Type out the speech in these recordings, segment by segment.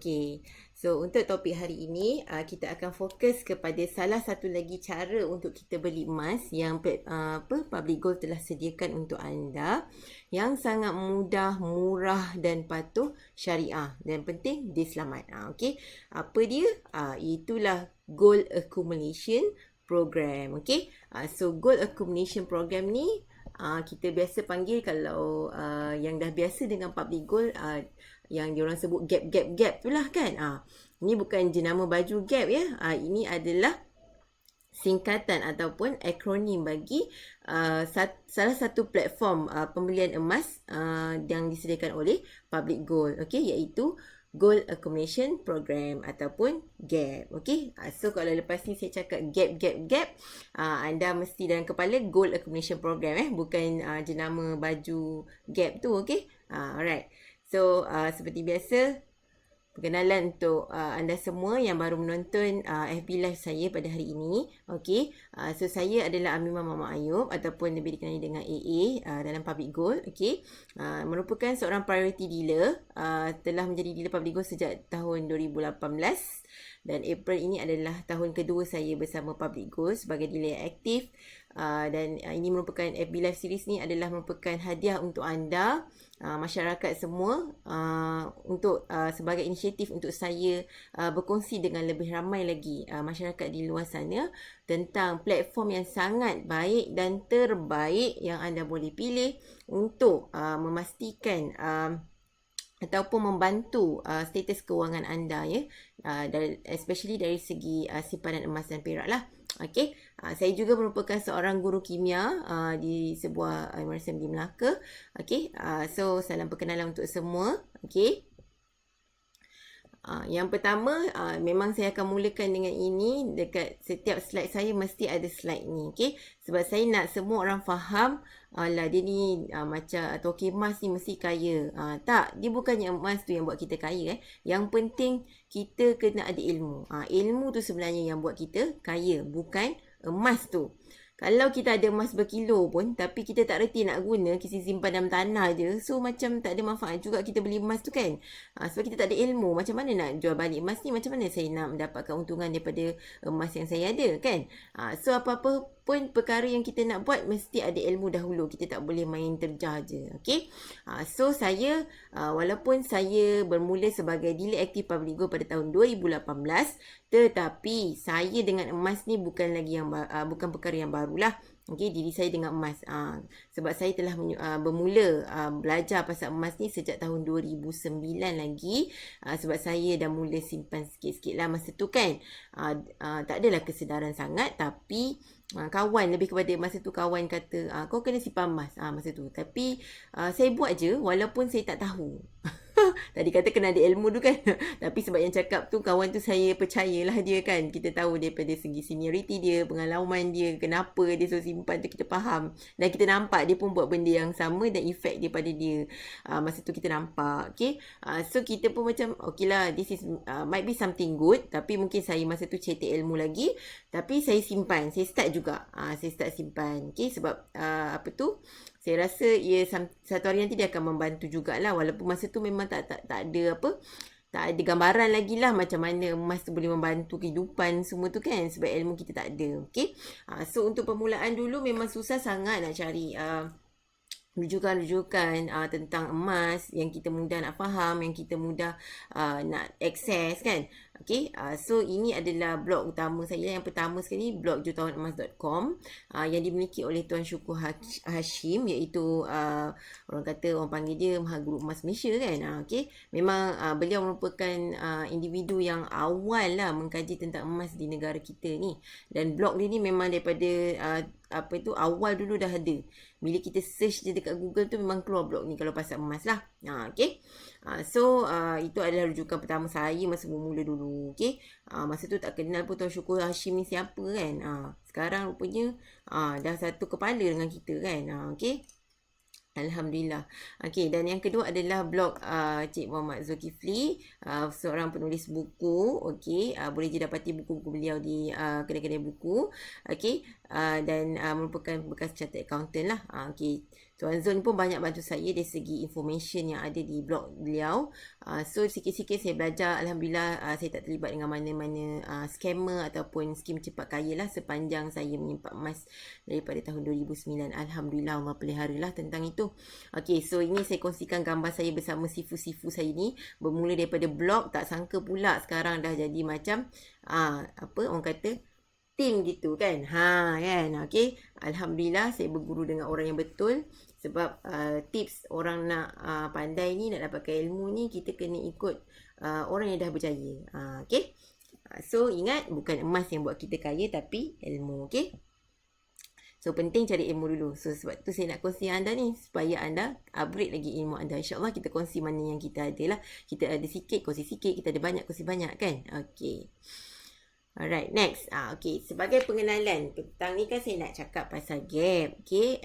Okey. So untuk topik hari ini kita akan fokus kepada salah satu lagi cara untuk kita beli emas yang Public Gold telah sediakan untuk anda, yang sangat mudah, murah dan patuh syariah, dan penting dia selamat. Okey. Apa dia? Itulah Gold Accumulation Program. Okey. So Gold Accumulation Program ni kita biasa panggil, kalau yang dah biasa dengan Public Gold, yang diorang sebut gap tu lah kan. Ini bukan jenama baju gap ya. Ini adalah singkatan ataupun akronim bagi salah satu platform pembelian emas yang disediakan oleh Public Gold, okey, iaitu Gold Accumulation Program ataupun GAP. Okey. So kalau lepas ni saya cakap gap, anda mesti dalam kepala Gold Accumulation Program, bukan jenama baju GAP tu. Okey. Alright. So seperti biasa, perkenalan untuk anda semua yang baru menonton FB Live saya pada hari ini. Okey. So saya adalah Amimah Mama Ayub, ataupun lebih dikenali dengan AA dalam Public Gold. Okey. Merupakan seorang priority dealer, telah menjadi dealer Public Gold sejak tahun 2018, dan April ini adalah tahun kedua saya bersama Public Gold sebagai dealer yang aktif. Dan ini merupakan FB Live Series ni adalah merupakan hadiah untuk anda, masyarakat semua, untuk sebagai inisiatif untuk saya berkongsi dengan lebih ramai lagi masyarakat di luar sana tentang platform yang sangat baik dan terbaik yang anda boleh pilih untuk memastikan ataupun membantu status kewangan anda, especially dari segi simpanan emas dan perak lah. Okey. Saya juga merupakan seorang guru kimia di sebuah MRSM di Melaka. Okey. So salam perkenalan untuk semua. Okey. Yang pertama, memang saya akan mulakan dengan ini. Dekat setiap slide saya mesti ada slide ni, okey? Sebab saya nak semua orang faham, dia ni macam token emas ni mesti kaya. Tak, dia bukannya emas tu yang buat kita kaya. Yang penting kita kena ada ilmu. Ilmu tu sebenarnya yang buat kita kaya, bukan emas tu. Kalau kita ada emas berkilo pun, tapi kita tak reti nak guna, kita simpan dalam tanah je, so macam tak ada manfaat juga kita beli emas tu kan. Sebab kita tak ada ilmu, macam mana nak jual balik emas ni, macam mana saya nak mendapatkan keuntungan daripada emas yang saya ada kan. So apa-apa pun perkara yang kita nak buat, mesti ada ilmu dahulu. Kita tak boleh main terjah je. Okay. So saya, walaupun saya bermula sebagai dealer aktif Public Gold pada tahun 2018, tetapi saya dengan emas ni bukan perkara yang barulah. Okey, diri saya dengan emas. Sebab saya telah bermula belajar pasal emas ni sejak tahun 2009 lagi. Sebab saya dah mula simpan sikit-sikit lah masa tu kan. Tak adalah kesedaran sangat, tapi kawan, lebih kepada masa tu kawan kata kau kena simpan emas masa tu. Tapi saya buat je walaupun saya tak tahu. Tadi kata kena ada ilmu tu kan. Tapi sebab yang cakap tu, kawan tu saya percayalah dia kan. Kita tahu daripada segi seniority dia, pengalaman dia, kenapa dia suruh simpan tu kita faham. Dan kita nampak dia pun buat benda yang sama dan efek dia pada dia. Masa tu kita nampak. Okay. So kita pun macam okay lah, this is might be something good. Tapi mungkin saya masa tu cetek ilmu lagi. Tapi saya simpan. Saya start juga. Saya start simpan. Okay. Sebab saya rasa satu hari nanti dia akan membantu jugalah. Walaupun masa tu memang tak ada gambaran lagi lah macam mana emas tu boleh membantu kehidupan semua tu kan. Sebab ilmu kita tak ada. Okay. So untuk permulaan dulu memang susah sangat nak cari rujukan-rujukan tentang emas yang kita mudah nak faham, yang kita mudah nak akses kan. Okay, so ini adalah blog utama saya. Yang pertama sekali, blog jutahawanamas.com, yang dimiliki oleh Tuan Syukur Hashim, iaitu orang panggil dia Maha Guru Emas Malaysia kan. Okay, memang beliau merupakan individu yang awal lah mengkaji tentang emas di negara kita ni. Dan blog dia ni memang daripada awal dulu dah ada. Bila kita search je dekat Google tu, memang keluar blog ni kalau pasal emas lah. Okay. So itu adalah rujukan pertama saya masa bermula dulu. Okay. Masa tu tak kenal pun Tuan Syukur Hashim ni siapa kan. Sekarang rupanya dah satu kepala dengan kita kan. Okay. Alhamdulillah. Okey, dan yang kedua adalah blog Cik Muhammad Zulkifli, seorang penulis buku. Okey, boleh je dapati buku-buku beliau di kedai-kedai buku. Okey, dan merupakan bekas chartered accountant lah. Okey, Tuan Zul pun banyak bantu saya dari segi information yang ada di blog beliau. So sikit-sikit saya belajar. Alhamdulillah saya tak terlibat dengan mana-mana scammer ataupun skim cepat kaya lah sepanjang saya menyimpan emas daripada tahun 2009. Alhamdulillah, Allah pelihara lah tentang itu. Okay, so ini saya kongsikan gambar saya bersama sifu-sifu saya ni. Bermula daripada blog, tak sangka pula sekarang dah jadi macam apa orang kata team gitu kan. Kan. Okay. Alhamdulillah saya berguru dengan orang yang betul. Sebab tips orang nak pandai ni, nak dapatkan ilmu ni, kita kena ikut orang yang dah berjaya. Okay. So ingat, bukan emas yang buat kita kaya tapi ilmu. Okay. So penting cari ilmu dulu. So sebab tu saya nak kongsi anda ni, supaya anda upgrade lagi ilmu anda. InsyaAllah kita kongsi mana yang kita ada lah. Kita ada sikit, kongsi sikit. Kita ada banyak, kongsi banyak kan. Okay. Alright, next. Okay, sebagai pengenalan, petang ni kan saya nak cakap pasal GAP. Okay,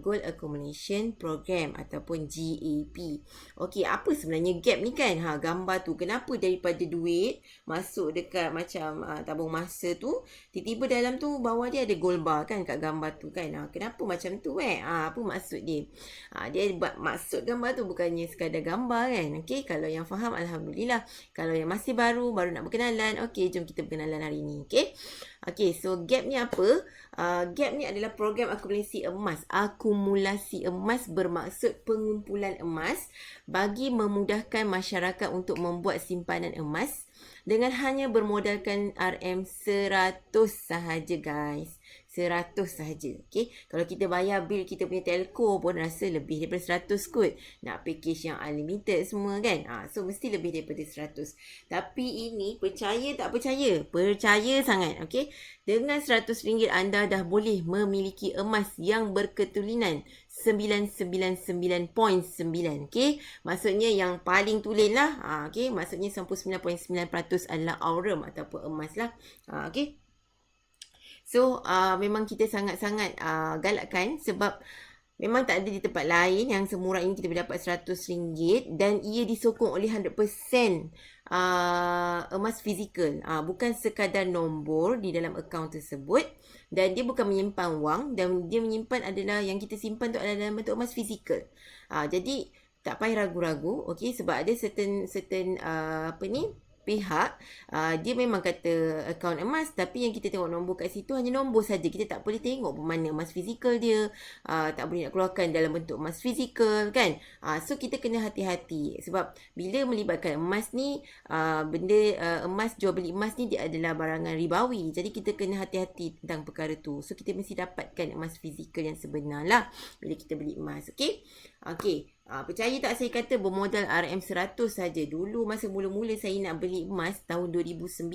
Gold Accumulation Program ataupun GAP. Okay, apa sebenarnya GAP ni kan? Gambar tu, kenapa daripada duit masuk dekat macam tabung masa tu, tiba-tiba dalam tu bawah dia ada gold bar kan kat gambar tu kan? Kenapa macam tu apa maksud dia? Dia maksud gambar tu bukannya sekadar gambar kan? Okay, kalau yang faham, Alhamdulillah. Kalau yang masih baru nak berkenalan, okay, jom kita berkenalan hari ni. Okay, so GAP ni apa? GAP ni adalah program akumulasi emas. Akumulasi emas bermaksud pengumpulan emas bagi memudahkan masyarakat untuk membuat simpanan emas dengan hanya bermodalkan RM100 sahaja guys. 100 sahaja. Okay. Kalau kita bayar bil kita punya telco pun rasa lebih daripada 100 kot. Nak package yang unlimited semua kan. So mesti lebih daripada 100. Tapi ini percaya tak percaya? Percaya sangat. Okay. Dengan RM100 anda dah boleh memiliki emas yang berketulinan 999.9. Okay. Maksudnya yang paling tulen lah. Okay. Maksudnya 99.9% adalah aurum ataupun emas lah. Okay. So memang kita sangat-sangat galakkan sebab memang tak ada di tempat lain yang semurah ini kita boleh dapat RM100 dan ia disokong oleh 100% emas fizikal. Bukan sekadar nombor di dalam akaun tersebut dan dia bukan menyimpan wang dan dia menyimpan adalah yang kita simpan tu adalah dalam bentuk emas fizikal. Jadi tak payah ragu-ragu, okey, sebab ada certain pihak dia memang kata akaun emas tapi yang kita tengok nombor kat situ hanya nombor saja. Kita tak boleh tengok pun mana emas fizikal dia, tak boleh nak keluarkan dalam bentuk emas fizikal kan. So kita kena hati-hati sebab bila melibatkan emas ni, benda emas, jual beli emas ni dia adalah barangan ribawi. Jadi kita kena hati-hati tentang perkara tu. So kita mesti dapatkan emas fizikal yang sebenar lah bila kita beli emas. Okay. Percaya tak saya kata bermodal RM100 saja. Dulu masa mula-mula saya nak beli emas tahun 2009,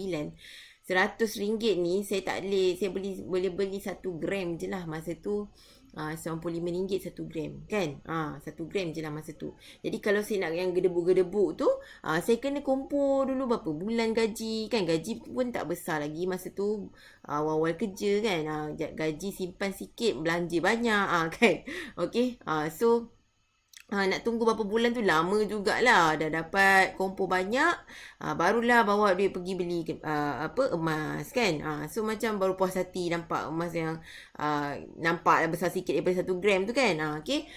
RM100 ni saya tak boleh, saya boleh beli 1 gram je lah masa tu. RM95 1 gram kan. 1 gram je lah masa tu. Jadi kalau saya nak yang gedebuk-gedebuk tu, saya kena kumpul dulu berapa bulan gaji kan. Gaji pun tak besar lagi masa tu, awal-awal kerja kan. Gaji simpan sikit, belanja banyak kan. Okay. So nak tunggu berapa bulan tu lama jugalah. Dah dapat kumpul banyak, barulah bawa duit pergi beli emas kan. So macam baru puas hati nampak emas yang nampak besar sikit daripada 1 gram tu kan. Okay.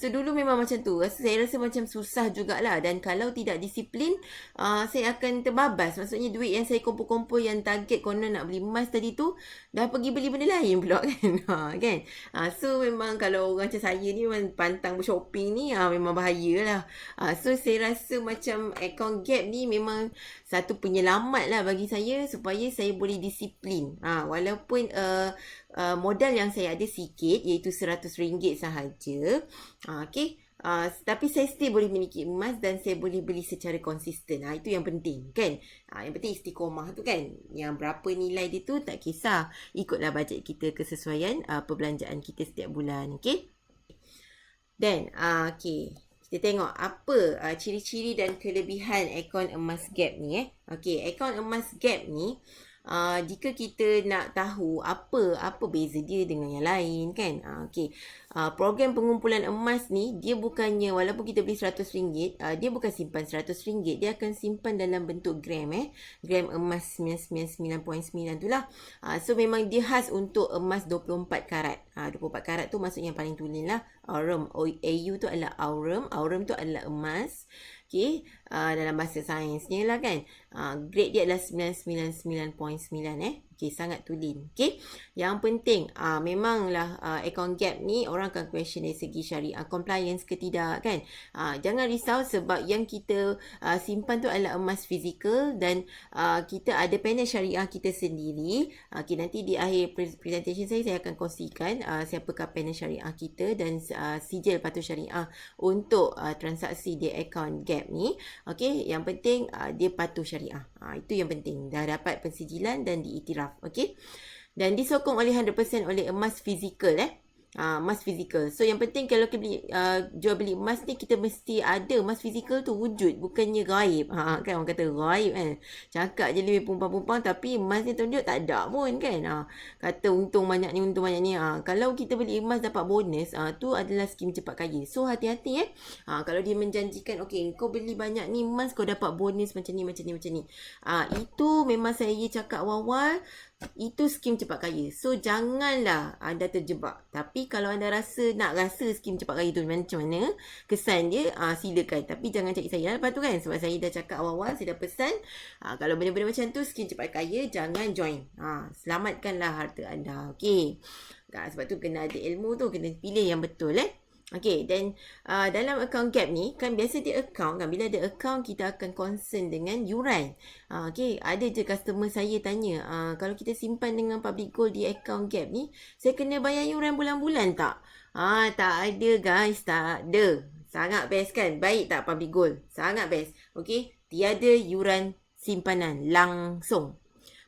So dulu memang macam tu. Saya rasa macam susah jugalah. Dan kalau tidak disiplin, saya akan terbabas. Maksudnya duit yang saya kumpul-kumpul yang target konon nak beli emas tadi tu, dah pergi beli benda lain pula kan. Kan. So memang kalau orang macam saya ni memang pantang bershopping ni, memang bahayalah. So saya rasa macam account GAP ni memang satu penyelamat lah bagi saya supaya saya boleh disiplin. Walaupun modal yang saya ada sikit iaitu RM100 sahaja. Okay. Tapi saya still boleh memiliki emas dan saya boleh beli secara konsisten. Itu yang penting kan. Yang penting istiqomah tu kan. Yang berapa nilai dia tu tak kisah. Ikutlah bajet kita, kesesuaian perbelanjaan kita setiap bulan. Okay. Dan okay, kita tengok apa ciri-ciri dan kelebihan akaun emas GAP ni. Okay, akaun emas GAP ni jika kita nak tahu apa beza dia dengan yang lain kan. Okey. Program pengumpulan emas ni dia bukannya, walaupun kita beli RM100, dia bukan simpan RM100, dia akan simpan dalam bentuk gram gram emas 999.9 tu lah. So memang dia khas untuk emas 24 karat. 24 karat tu maksudnya yang paling tulen lah. Aurum, AU tu adalah aurum tu adalah emas. Okay, dalam bahasa sainsnya lah kan. Grade dia adalah 999.9 Okay, sangat tulen. Okay, yang penting memanglah account gap ni orang akan question dari segi syariah compliance ke tidak kan. Jangan risau sebab yang kita simpan tu adalah emas fizikal dan kita ada panel syariah kita sendiri. Okay, nanti di akhir presentation saya akan kongsikan siapakah panel syariah kita dan sijil patuh syariah untuk transaksi di account gap ni. Okay, yang penting dia patuh syariah. Itu yang penting. Dah dapat pensijilan dan diiktiraf. Okay. Dan disokong oleh 100% oleh emas fizikal emas fizikal. So yang penting kalau kita beli jual beli emas ni, kita mesti ada emas fizikal tu wujud, bukannya gaib. Kan orang kata gaib kan. Cakap je lebih pumpang-pumpang tapi emas ni tunjuk tak ada pun kan. Kata untung banyak ni. Kalau kita beli emas dapat bonus, tu adalah skim cepat kaya. So hati-hati kalau dia menjanjikan okey kau beli banyak ni emas kau dapat bonus macam ni. Itu memang saya cakap awal-awal, itu skim cepat kaya. So janganlah anda terjebak. Tapi kalau anda nak rasa skim cepat kaya tu macam mana kesan dia, silakan. Tapi jangan cari saya lepas tu kan. Sebab saya dah cakap awal-awal, saya dah pesan kalau benda-benda macam tu skim cepat kaya jangan join. Selamatkanlah harta anda. Okey. Sebab tu kena ada ilmu tu, kena pilih yang betul Okay, dan dalam account gap ni kan biasa dia account kan, bila ada account kita akan concern dengan yuran. Okay, ada je customer saya tanya, kalau kita simpan dengan public gold di account gap ni, saya kena bayar yuran bulan-bulan tak? Tak ada guys, tak ada. Sangat best kan? Baik tak public gold? Sangat best. Okay, tiada yuran simpanan langsung.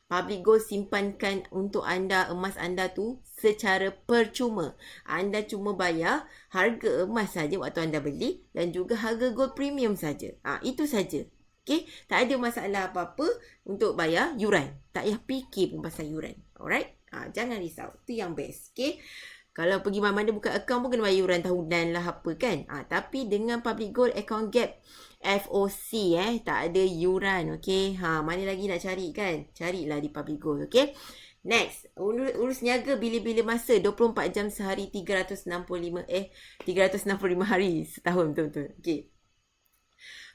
Public gold simpankan untuk anda emas anda tu secara percuma. Anda cuma bayar harga emas saja waktu anda beli dan juga harga gold premium saja. Itu saja. Okey, tak ada masalah apa-apa untuk bayar yuran. Tak payah fikir pun pasal yuran. Alright? Jangan risau. Itu yang best. Okey. Kalau pergi mana-mana buka account pun kena bayar yuran tahunan lah apa kan. Tapi dengan public gold account gap FOC tak ada yuran. Okey. Mana lagi nak cari kan? Carilah di public gold. Okey. Next, urus niaga bila-bila masa 24 jam sehari 365 hari setahun, betul-betul. Okey.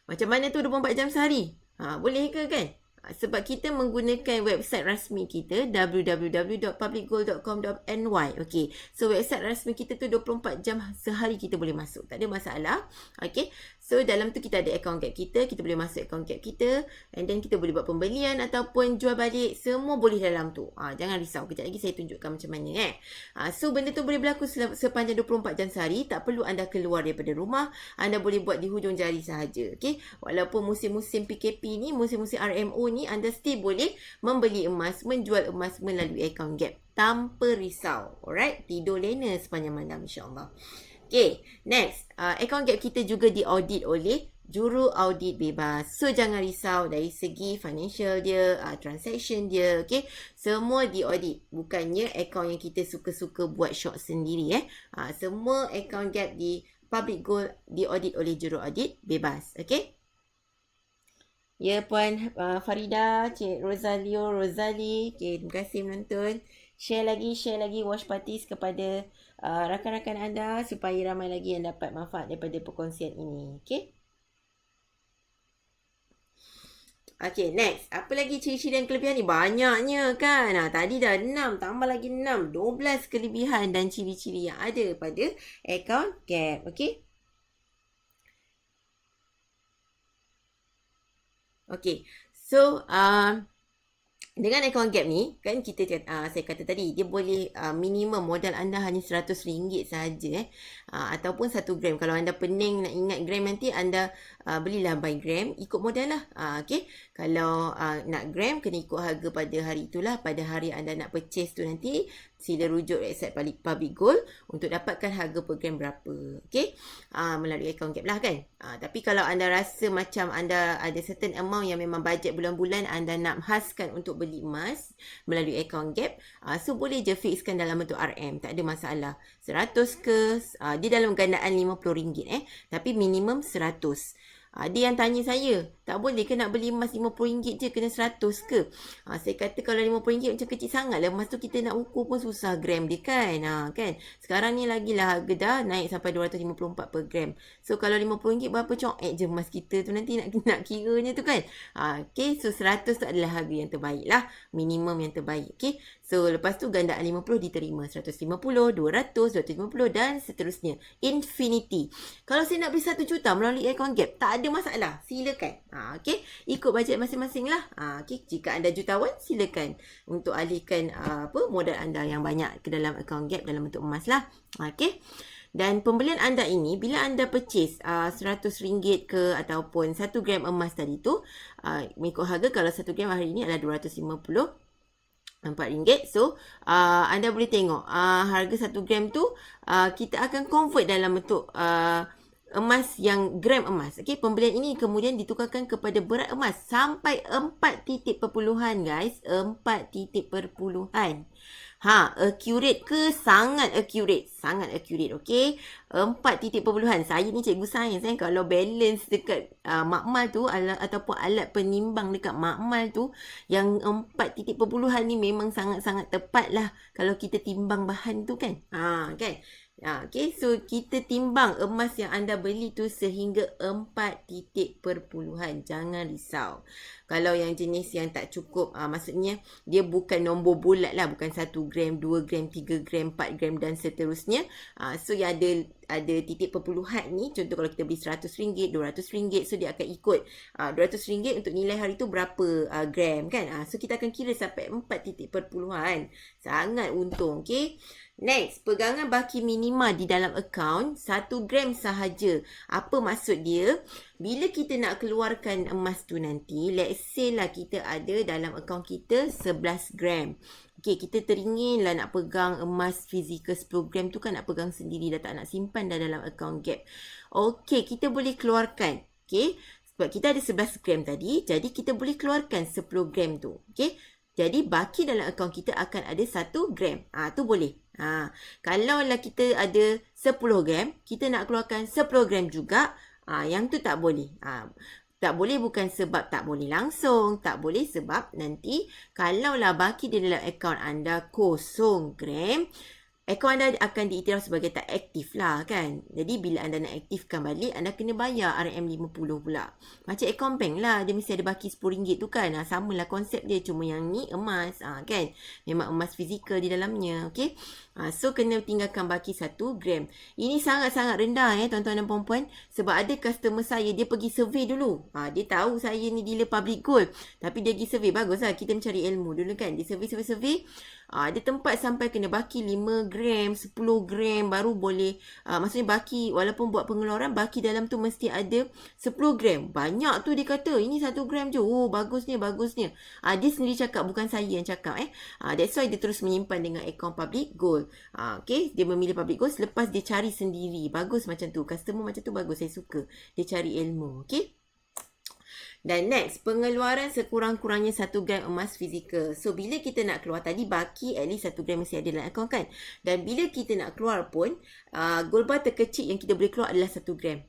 Macam mana tu 24 jam sehari? Boleh ke kan? Sebab kita menggunakan website rasmi kita www.publicgold.com.ny. Okey. So website rasmi kita tu 24 jam sehari kita boleh masuk. Tak ada masalah. Okey. So dalam tu kita ada account gap kita boleh masuk account gap kita and then kita boleh buat pembelian ataupun jual balik, semua boleh dalam tu. Jangan risau. Kejap lagi saya tunjukkan macam mana So benda tu boleh berlaku sepanjang 24 jam sehari, tak perlu anda keluar daripada rumah. Anda boleh buat di hujung jari sahaja. Okey. Walaupun musim-musim PKP ni, musim-musim RMO ni, anda still boleh membeli emas, menjual emas melalui account gap tanpa risau. Alright, tidur lena sepanjang malam insya-Allah. Okay, next, account gap kita juga diaudit oleh juru audit bebas. So jangan risau dari segi financial dia, transaction dia, okay. Semua diaudit. Bukannya account yang kita suka-suka buat short sendiri semua account gap di public gold diaudit oleh juru audit bebas, okay. Ya Puan Farida, Cik Rozali. Okay, terima kasih menonton. Share lagi watch parties kepada rakan-rakan anda supaya ramai lagi yang dapat manfaat daripada perkongsian ini. Okay. Okay, next. Apa lagi ciri-ciri dan kelebihan ni? Banyaknya kan. Tadi dah 6, tambah lagi 6. 12 kelebihan dan ciri-ciri yang ada pada account gap. Okay. Okay, so dengan account gap ni kan kita saya kata tadi dia boleh minimum modal anda hanya RM100 sahaja ataupun 1 gram. Kalau anda pening nak ingat gram nanti anda belilah by gram, ikut modal lah. Okay, kalau nak gram kena ikut harga pada hari itulah, pada hari anda nak purchase tu nanti sila rujuk website public gold untuk dapatkan harga per gram berapa. Okay, melalui account gap lah kan. Tapi kalau anda rasa macam anda ada certain amount yang memang budget bulan-bulan anda nak khaskan untuk beli emas melalui akaun Gap, so boleh je fixkan dalam bentuk RM, tak ada masalah. 100 ke, dia dalam gandaan RM50 tapi minimum 100. Dia yang tanya saya, tak boleh ke nak beli emas RM50 je, kena 100 ke? Saya kata kalau RM50 macam kecil sangat lah. Emas tu kita nak ukur pun susah gram dia kan. Kan? Sekarang ni lagilah harga dah naik sampai 254 per gram. So kalau RM50 berapa coek je emas kita tu, nanti nak kiranya tu kan. Okay, so 100 tu adalah harga yang terbaik lah. Minimum yang terbaik. Okay, so lepas tu gandaan 50 diterima. 150, 200, 250 dan seterusnya. Infinity. Kalau saya nak beli 1 juta melalui akaun Gap, tak ada masalah. Silakan. Okay, ikut bajet masing-masing lah. Okay, jika anda jutawan, silakan untuk alihkan modal anda yang banyak ke dalam akaun Gap dalam bentuk emas lah. Okay. Dan pembelian anda ini, bila anda purchase RM100 ke ataupun 1 gram emas tadi tu, mengikut harga, kalau 1 gram hari ini adalah RM254. So, anda boleh tengok harga 1 gram tu kita akan convert dalam bentuk emas yang gram emas. Okey, pembelian ini kemudian ditukarkan kepada berat emas sampai 4 titik perpuluhan guys. 4 titik perpuluhan. Accurate ke? Sangat accurate. Sangat accurate, okey. 4 titik perpuluhan. Saya ni cikgu sains kalau balance dekat makmal tu ataupun alat penimbang dekat makmal tu, yang 4 titik perpuluhan ni memang sangat-sangat tepat lah kalau kita timbang bahan tu kan. Kan? Okay, so kita timbang emas yang anda beli tu sehingga 4 titik perpuluhan. Jangan risau. Kalau yang jenis yang tak cukup, maksudnya dia bukan nombor bulat lah. Bukan 1 gram, 2 gram, 3 gram, 4 gram dan seterusnya. So yang ada titik perpuluhan ni, contoh kalau kita beli RM100, RM200, so dia akan ikut RM200 untuk nilai hari tu berapa gram kan. So kita akan kira sampai 4 titik perpuluhan. Sangat untung, okay. Next, pegangan baki minima di dalam akaun 1 gram sahaja. Apa maksud dia? Bila kita nak keluarkan emas tu nanti, let's say lah kita ada dalam akaun kita 11 gram. Okay, kita teringin lah nak pegang emas fizikal 10 gram tu kan, nak pegang sendiri, dah tak nak simpan dah dalam akaun Gap. Okay, kita boleh keluarkan. Okay, sebab kita ada 11 gram tadi, jadi kita boleh keluarkan 10 gram tu. Okay, jadi baki dalam akaun kita akan ada 1 gram. Tu boleh. Kalau lah kita ada 10 gram, kita nak keluarkan 10 gram juga, yang tu tak boleh. Tak boleh bukan sebab tak boleh langsung. Tak boleh sebab nanti kalaulah baki di dalam akaun anda 0 gram, akaun anda akan diiktiraf sebagai tak aktif lah kan. Jadi bila anda nak aktifkan balik, anda kena bayar RM50 pula. Macam akaun bank lah, dia mesti ada baki RM10 tu kan. Samalah konsep dia, cuma yang ni emas kan. Memang emas fizikal di dalamnya. Okay. So kena tinggalkan baki 1 gram. Ini sangat-sangat rendah tuan-tuan dan puan-puan. Sebab ada customer saya, dia pergi survey dulu. Dia tahu saya ni dealer public gold, tapi dia pergi survey. Baguslah kita mencari ilmu dulu kan. Dia survey. Dia tempat sampai kena baki 5 gram, 10 gram baru boleh. Maksudnya baki, walaupun buat pengeluaran, baki dalam tu mesti ada 10 gram. Banyak tu dia kata, ini 1 gram je. Oh, bagusnya. Dia sendiri cakap, bukan saya yang cakap. That's why dia terus menyimpan dengan akaun public gold. Okay, dia memilih public gold selepas dia cari sendiri. Bagus macam tu. Customer macam tu bagus, saya suka. Dia cari ilmu. Okay. Dan next, pengeluaran sekurang-kurangnya 1 gram emas fizikal. So, bila kita nak keluar tadi, baki at least 1 gram mesti ada dalam akaun kan. Dan bila kita nak keluar pun, gold bar terkecil yang kita boleh keluar adalah 1 gram.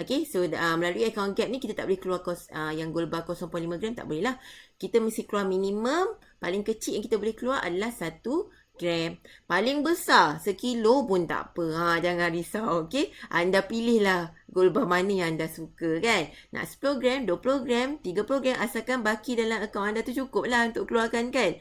Okay, so melalui akaun Gap ni, kita tak boleh keluar yang gold bar 0.5 gram, tak boleh lah. Kita mesti keluar minimum, paling kecil yang kita boleh keluar adalah 1 gram. Paling besar sekilo pun tak apa. Jangan risau, okey. Anda pilihlah gold bar mana yang anda suka kan. Nak 10 gram, 20 gram, 30 gram, asalkan baki dalam akaun anda tu cukup lah untuk keluarkan kan.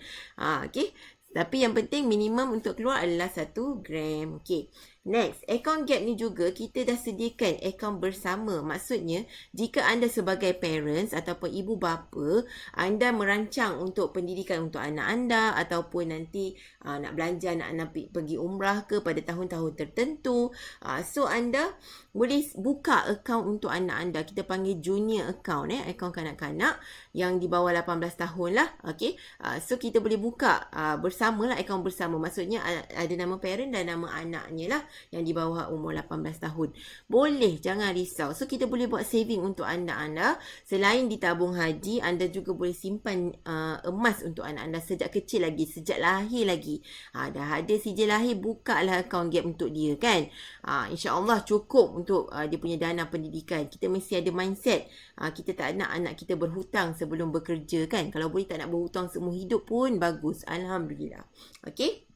Okey. Tapi yang penting minimum untuk keluar adalah 1 gram. Okey. Next, akaun Gap ni juga kita dah sediakan akaun bersama. Maksudnya, jika anda sebagai parents ataupun ibu bapa, anda merancang untuk pendidikan untuk anak anda ataupun nanti nak belanja anak-anak pergi umrah ke pada tahun-tahun tertentu. So, anda boleh buka akaun untuk anak anda. Kita panggil junior account, akaun kanak-kanak yang di bawah 18 tahun lah. Okay. So, kita boleh buka bersama lah, akaun bersama. Maksudnya, ada nama parent dan nama anaknya lah. yang di bawah umur 18 tahun. Boleh, jangan risau. So kita boleh buat saving untuk anda-anda. Selain ditabung haji, anda juga boleh simpan emas untuk anak anda sejak kecil lagi, sejak lahir lagi. Dah ada sijil lahir, bukalah akaun Gap untuk dia kan. InsyaAllah cukup untuk dia punya dana pendidikan. Kita mesti ada mindset. Kita tak nak anak kita berhutang sebelum bekerja kan. Kalau boleh tak nak berhutang seumur hidup pun bagus. Alhamdulillah. Okey.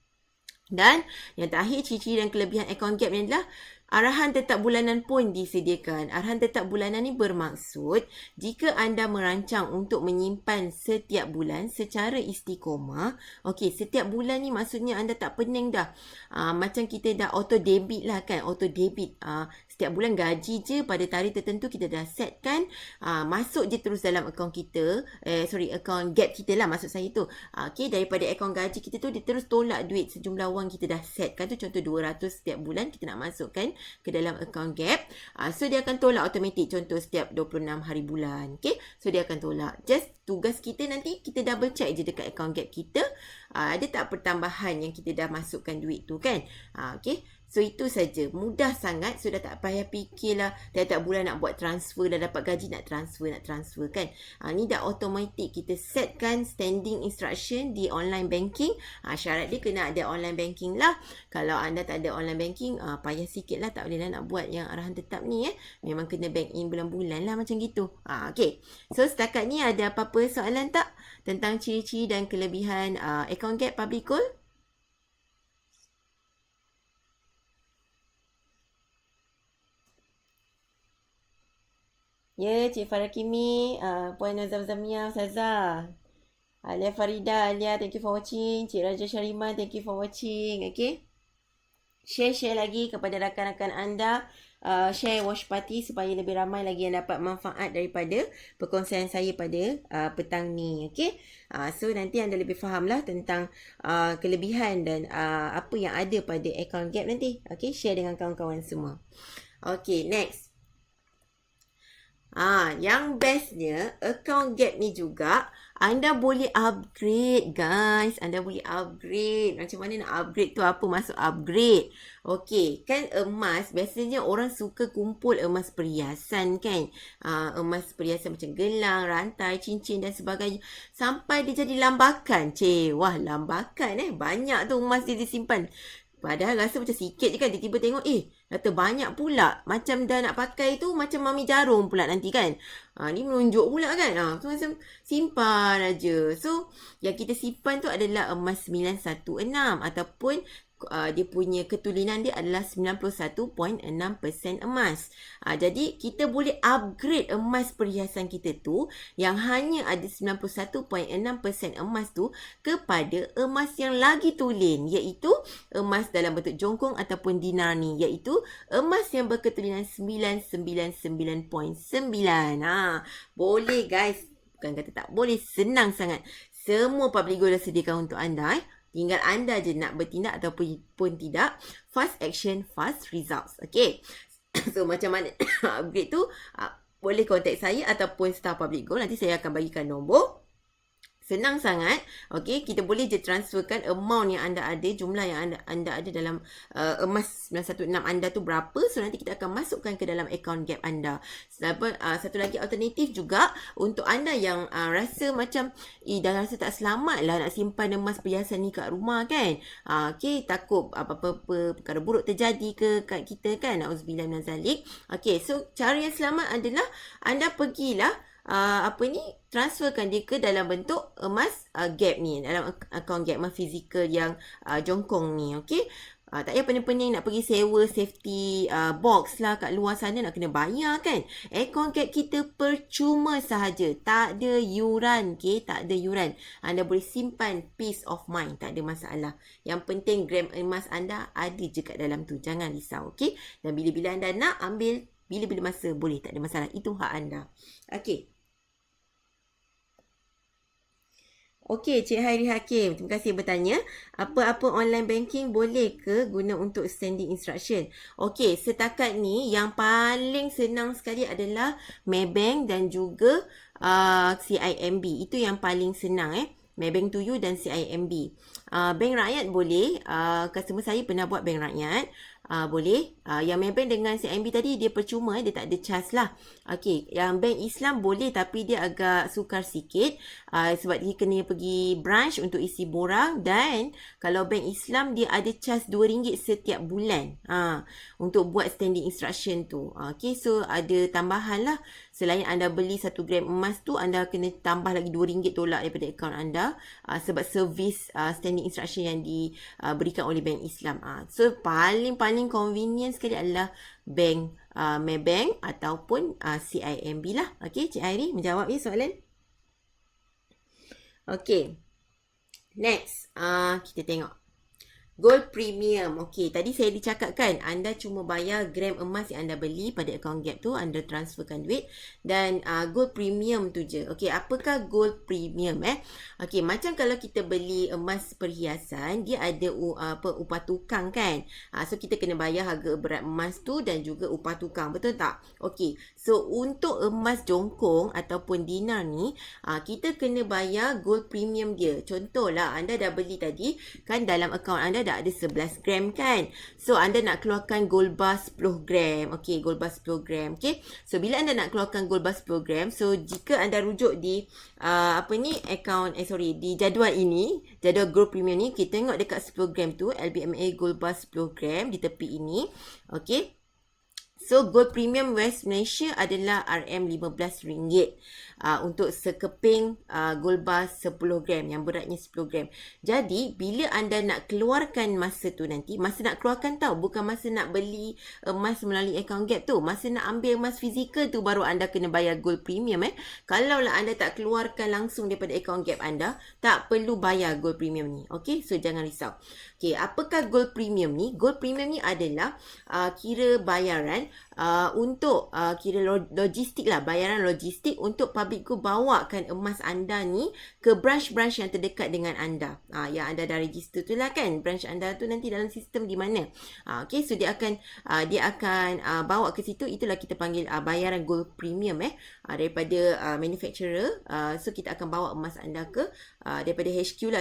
Dan yang terakhir, ciri-ciri dan kelebihan akaun Gap ni adalah arahan tetap bulanan pun disediakan. Arahan tetap bulanan ni bermaksud jika anda merancang untuk menyimpan setiap bulan secara istiqomah. Okey, setiap bulan ni maksudnya anda tak pening dah. Macam kita dah auto debit lah kan. Auto debit. Setiap bulan gaji je pada tarikh tertentu kita dah set kan. Masuk je terus dalam akaun kita. Akaun Gap kita lah maksud saya tu. Okey, daripada akaun gaji kita tu dia terus tolak duit sejumlah wang kita dah set kan tu. Contoh 200 setiap bulan kita nak masukkan ke dalam akaun Gap. So dia akan tolak automatik. Contoh setiap 26 hari bulan. Okay. So dia akan tolak. Just tugas kita nanti kita double check je dekat akaun Gap kita. Ada tak pertambahan yang kita dah masukkan duit tu kan. Okay. So itu saja. Mudah sangat. So dah tak payah fikirlah tiap-tiap bulan nak buat transfer. Dah dapat gaji nak transfer kan. Ni dah automatic. Kita setkan standing instruction di online banking. Syarat dia kena ada online banking lah. Kalau anda tak ada online banking, payah sikit lah. Tak boleh lah nak buat yang arahan tetap ni. Memang kena bank in bulan-bulan lah macam gitu. Okay. So setakat ni ada apa-apa soalan tak? Tentang ciri-ciri dan kelebihan akaun Gap Public Gold? Ya, Cik Farah Kimi, Puan Nazam Zamia, Ustazah. Alia Farida, Alia, thank you for watching. Cik Raja Syariman, thank you for watching. Okay. Share lagi kepada rakan-rakan anda. Share watch party supaya lebih ramai lagi yang dapat manfaat daripada perkongsian saya pada petang ni. Okay. So nanti anda lebih faham lah tentang kelebihan dan apa yang ada pada akaun Gap nanti. Okay. Share dengan kawan-kawan semua. Okay. Next. Yang bestnya, akaun Gap ni juga, anda boleh upgrade guys. Anda boleh upgrade. Macam mana nak upgrade tu? Apa maksud upgrade? Okey, kan emas, biasanya orang suka kumpul emas perhiasan kan. Emas perhiasan macam gelang, rantai, cincin dan sebagainya. Sampai dia jadi lambakan. Wah lambakan banyak tu emas dia disimpan. Padahal rasa macam sikit je kan. Dia tiba tengok, kata banyak pula. Macam dah nak pakai tu, macam mami jarum pula nanti kan. Ni menunjuk pula kan. So macam simpan aja. So, yang kita simpan tu adalah emas 916. Ataupun dia punya ketulinan dia adalah 91.6% emas. Jadi kita boleh upgrade emas perhiasan kita tu yang hanya ada 91.6% emas tu kepada emas yang lagi tulen, iaitu emas dalam bentuk jongkong ataupun dinar ni, iaitu emas yang berketulinan 999.9. Boleh guys. Bukan kata tak boleh, senang sangat. Semua Public Gold dah sediakan untuk anda. Tinggal anda je nak bertindak ataupun tidak. Fast action, fast results. Okay. So macam mana upgrade tu? Boleh contact saya ataupun Star Public Gold. Nanti saya akan bagikan nombor. Senang sangat. Okey, kita boleh je transferkan amount yang anda ada, jumlah yang anda ada dalam emas 916 anda tu berapa. So nanti kita akan masukkan ke dalam akaun Gap anda. Satu lagi alternatif juga untuk anda yang rasa macam dah rasa tak selamat lah nak simpan emas perhiasan ni kat rumah kan. Okey, takut apa-apa perkara buruk terjadi ke kat kita kan. Auzubillah minaz zalik. Okey, so cara yang selamat adalah anda pergilah transferkan dia ke dalam bentuk emas Gap ni, dalam akaun Gap, emas fizikal yang jongkong ni. Okey, tak payah pening-pening nak pergi sewa safety box lah kat luar sana, nak kena bayar kan. Akaun Gap kita percuma sahaja, tak ada yuran. Okay, tak ada yuran. Anda boleh simpan peace of mind, tak ada masalah. Yang penting gram emas anda ada je kat dalam tu, jangan risau. Okay, dan bila-bila anda nak ambil, bila-bila masa boleh, tak ada masalah. Itu hak anda. Okay. Okey, Cik Hairi Hakim, terima kasih bertanya. Apa-apa online banking boleh ke guna untuk standing instruction? Okey, setakat ni yang paling senang sekali adalah Maybank dan juga CIMB. Itu yang paling senang Maybank to You dan CIMB. Bank Rakyat boleh. Customer saya pernah buat Bank Rakyat. boleh. Yang Maybank dengan CIMB tadi dia percuma, dia tak ada charge lah. Okey, yang Bank Islam boleh tapi dia agak sukar sikit sebab dia kena pergi branch untuk isi borang, dan kalau Bank Islam dia ada charge RM2 setiap bulan untuk buat standing instruction tu. Okey, so ada tambahan lah. Selain anda beli 1 gram emas tu, anda kena tambah lagi RM2 tolak daripada akaun anda sebab servis standing instruction yang diberikan oleh Bank Islam. So paling convenient sekali adalah Bank Maybank ataupun CIMB lah. Okey, Cik Airi menjawab ya soalan. Okey. Next, kita tengok. Gold Premium. Okey, tadi saya dicakapkan anda cuma bayar gram emas yang anda beli pada akaun Gap tu, anda transferkan duit, dan Gold Premium tu je. Okey, apakah Gold Premium Okey, macam kalau kita beli emas perhiasan, dia ada upah tukang kan. So kita kena bayar harga berat emas tu dan juga upah tukang, betul tak? Okey, so untuk emas jongkong ataupun dinar ni, kita kena bayar Gold Premium dia. Contohlah anda dah beli tadi kan, dalam akaun anda dah ada 11 gram kan. So anda nak keluarkan gold bar 10 gram. Okey, gold bar 10 gram. Okey. So bila anda nak keluarkan gold bar 10 gram, so jika anda rujuk di di jadual ini, jadual Gold Premium ni, kita tengok dekat 10 gram tu, LBMA gold bar 10 gram di tepi ini. Okey. So Gold Premium West Malaysia adalah RM15 untuk sekeping gold bar 10 gram yang beratnya 10 gram. Jadi bila anda nak keluarkan masa tu nanti, masa nak keluarkan tau, bukan masa nak beli emas melalui akaun Gap tu, masa nak ambil emas fizikal tu baru anda kena bayar Gold Premium Kalau lah anda tak keluarkan langsung daripada akaun Gap anda, tak perlu bayar Gold Premium ni. Okey, so jangan risau. Okey, apakah Gold Premium ni? Gold Premium ni adalah kira bayaran untuk kira logistik lah, bayaran logistik untuk public go bawakan emas anda ni ke branch-branch yang terdekat dengan anda. Yang anda dah register tu lah kan, branch anda tu nanti dalam sistem di mana. Okay, so dia akan bawa ke situ. Itulah kita panggil bayaran Gold Premium daripada manufacturer. So kita akan bawa emas anda ke daripada HQ lah,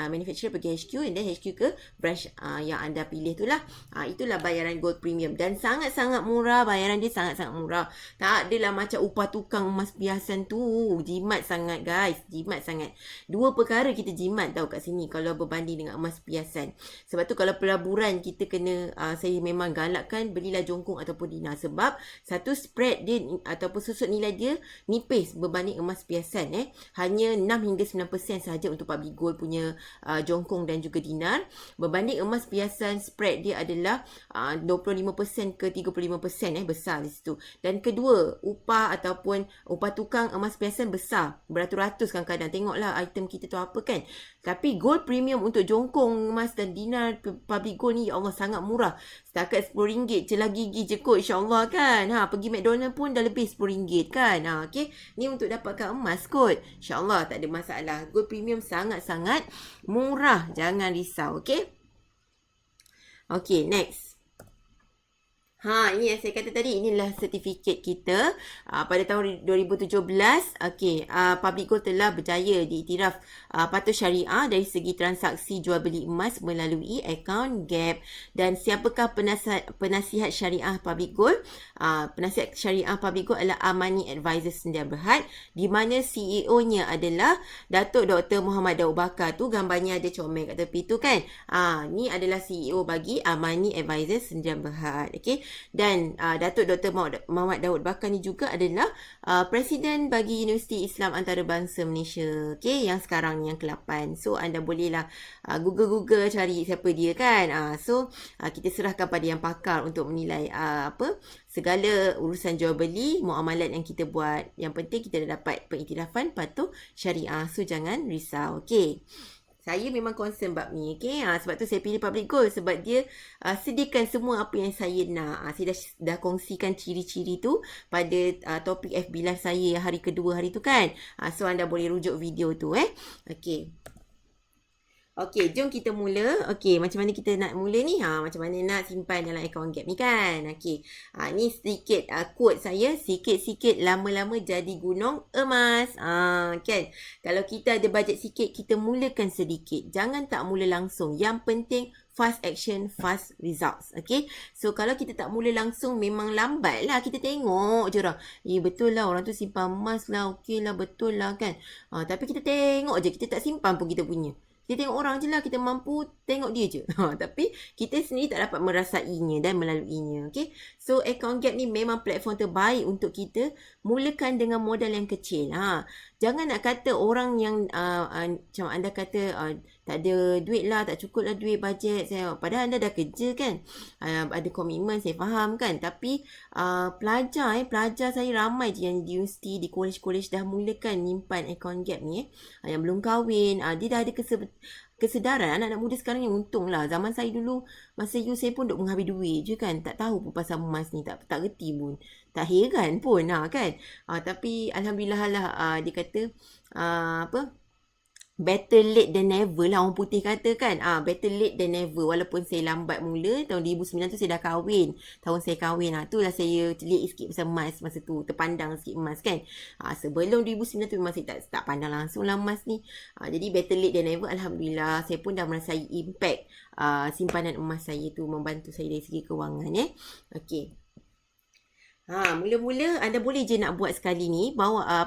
manufacturer pergi HQ, and then HQ ke branch yang anda pilih tu lah. Itulah bayaran Gold Premium, dan sangat-sangat murah. Bayaran dia sangat-sangat murah. Tak adalah macam upah tukang emas perhiasan tu. Jimat sangat guys, jimat sangat. Dua perkara kita jimat tau kat sini kalau berbanding dengan emas perhiasan. Sebab tu kalau pelaburan kita kena, saya memang galakkan belilah jongkong ataupun dinar, sebab satu spread dia ataupun susut nilai dia nipis berbanding emas perhiasan. Hanya 6 hingga 9% sahaja untuk public gold punya jongkong dan juga dinar, berbanding emas perhiasan spread dia adalah 25% ke 35%. Besar di situ. Dan kedua, upah ataupun upah tukang emas perhiasan besar, beratus-ratus kadang-kadang. Tengoklah item kita tu apa kan. Tapi Gold Premium untuk jongkong emas dan dinar public gold ni, ya Allah, sangat murah. Setakat RM10 celah gigi je kot, insyaAllah kan. Pergi McDonald pun dah lebih RM10 kan. Okay, ni untuk dapatkan emas kot, insyaAllah tak ada masalah. Gold Premium sangat-sangat murah, jangan risau. Okay, next. Ini yang saya kata tadi, inilah sertifikat kita pada tahun 2017. Okey, Public Gold telah berjaya diiktiraf patuh syariah dari segi transaksi jual beli emas melalui akaun Gap. Dan siapakah penasihat syariah Public Gold? Penasihat syariah Public Gold adalah Amani Advisor Sdn Bhd, di mana CEO-nya adalah Datuk Dr. Muhammad Daud Bakar. Tu gambarnya ada comel kat tepi tu kan. Ni adalah CEO bagi Amani Advisor Sdn Bhd. Okey. Dan Datuk Dr. Muhammad Daud Bakar ni juga adalah Presiden bagi Universiti Islam Antarabangsa Malaysia. Okey, yang sekarang ni yang ke-8. So anda bolehlah Google cari siapa dia kan. So kita serahkan pada yang pakar untuk menilai segala urusan jual beli, muamalat yang kita buat. Yang penting kita dah dapat pengiktirafan patuh syariah. So jangan risau. Okey. Saya memang concern bab ni, okay? Sebab tu saya pilih Public Gold, sebab dia sediakan semua apa yang saya nak. Saya dah kongsikan ciri-ciri tu pada topik FB Live saya yang hari kedua hari tu kan. So anda boleh rujuk video tu. Okay. Okey, jom kita mula. Okey, macam mana kita nak mula ni? Macam mana nak simpan dalam akaun Gap ni kan? Okey. Ni sedikit quote saya, sikit-sikit lama-lama jadi gunung emas. Kan? Kalau kita ada bajet sikit, kita mulakan sedikit. Jangan tak mula langsung. Yang penting fast action, fast results. Okay. So, kalau kita tak mula langsung, memang lambat lah. Kita tengok je orang. Betul lah. Orang tu simpan emas lah. Okey lah. Betul lah kan. Tapi kita tengok je. Kita tak simpan pun kita punya. Kita tengok orang je lah. Kita mampu tengok dia je. Tapi kita sendiri tak dapat merasainya dan melaluinya. Okay. So, account Gap ni memang platform terbaik untuk kita mulakan dengan modal yang kecil. Jangan nak kata orang yang macam anda kata tak ada duit lah, tak cukup lah duit bajet saya. Padahal anda dah kerja kan. Ada komitmen, saya faham kan. Tapi pelajar saya ramai je yang di universiti, di college-college dah mulakan nyimpan account Gap ni. Yang belum kahwin, dia dah ada kesedaran. Anak-anak muda sekarang yang untung lah. Zaman saya dulu, masa saya pun duk menghabis duit je kan. Tak tahu pun pasal emas ni. Tak reti pun. Tak heran pun kan. Tapi Alhamdulillah lah dia kata better late than never lah orang putih kata kan. Better late than never. Walaupun saya lambat mula. Tahun 2009 tu saya dah kahwin. Tahun saya kahwin. Itulah saya celik sikit pasal emas masa tu. Terpandang sikit emas kan. Sebelum 2009 tu memang saya tak pandang langsung lah emas ni. Jadi better late than never. Alhamdulillah. Saya pun dah merasai impact simpanan emas saya tu. Membantu saya dari segi kewangan. Okay. Mula-mula anda boleh je nak buat sekali ni, bawa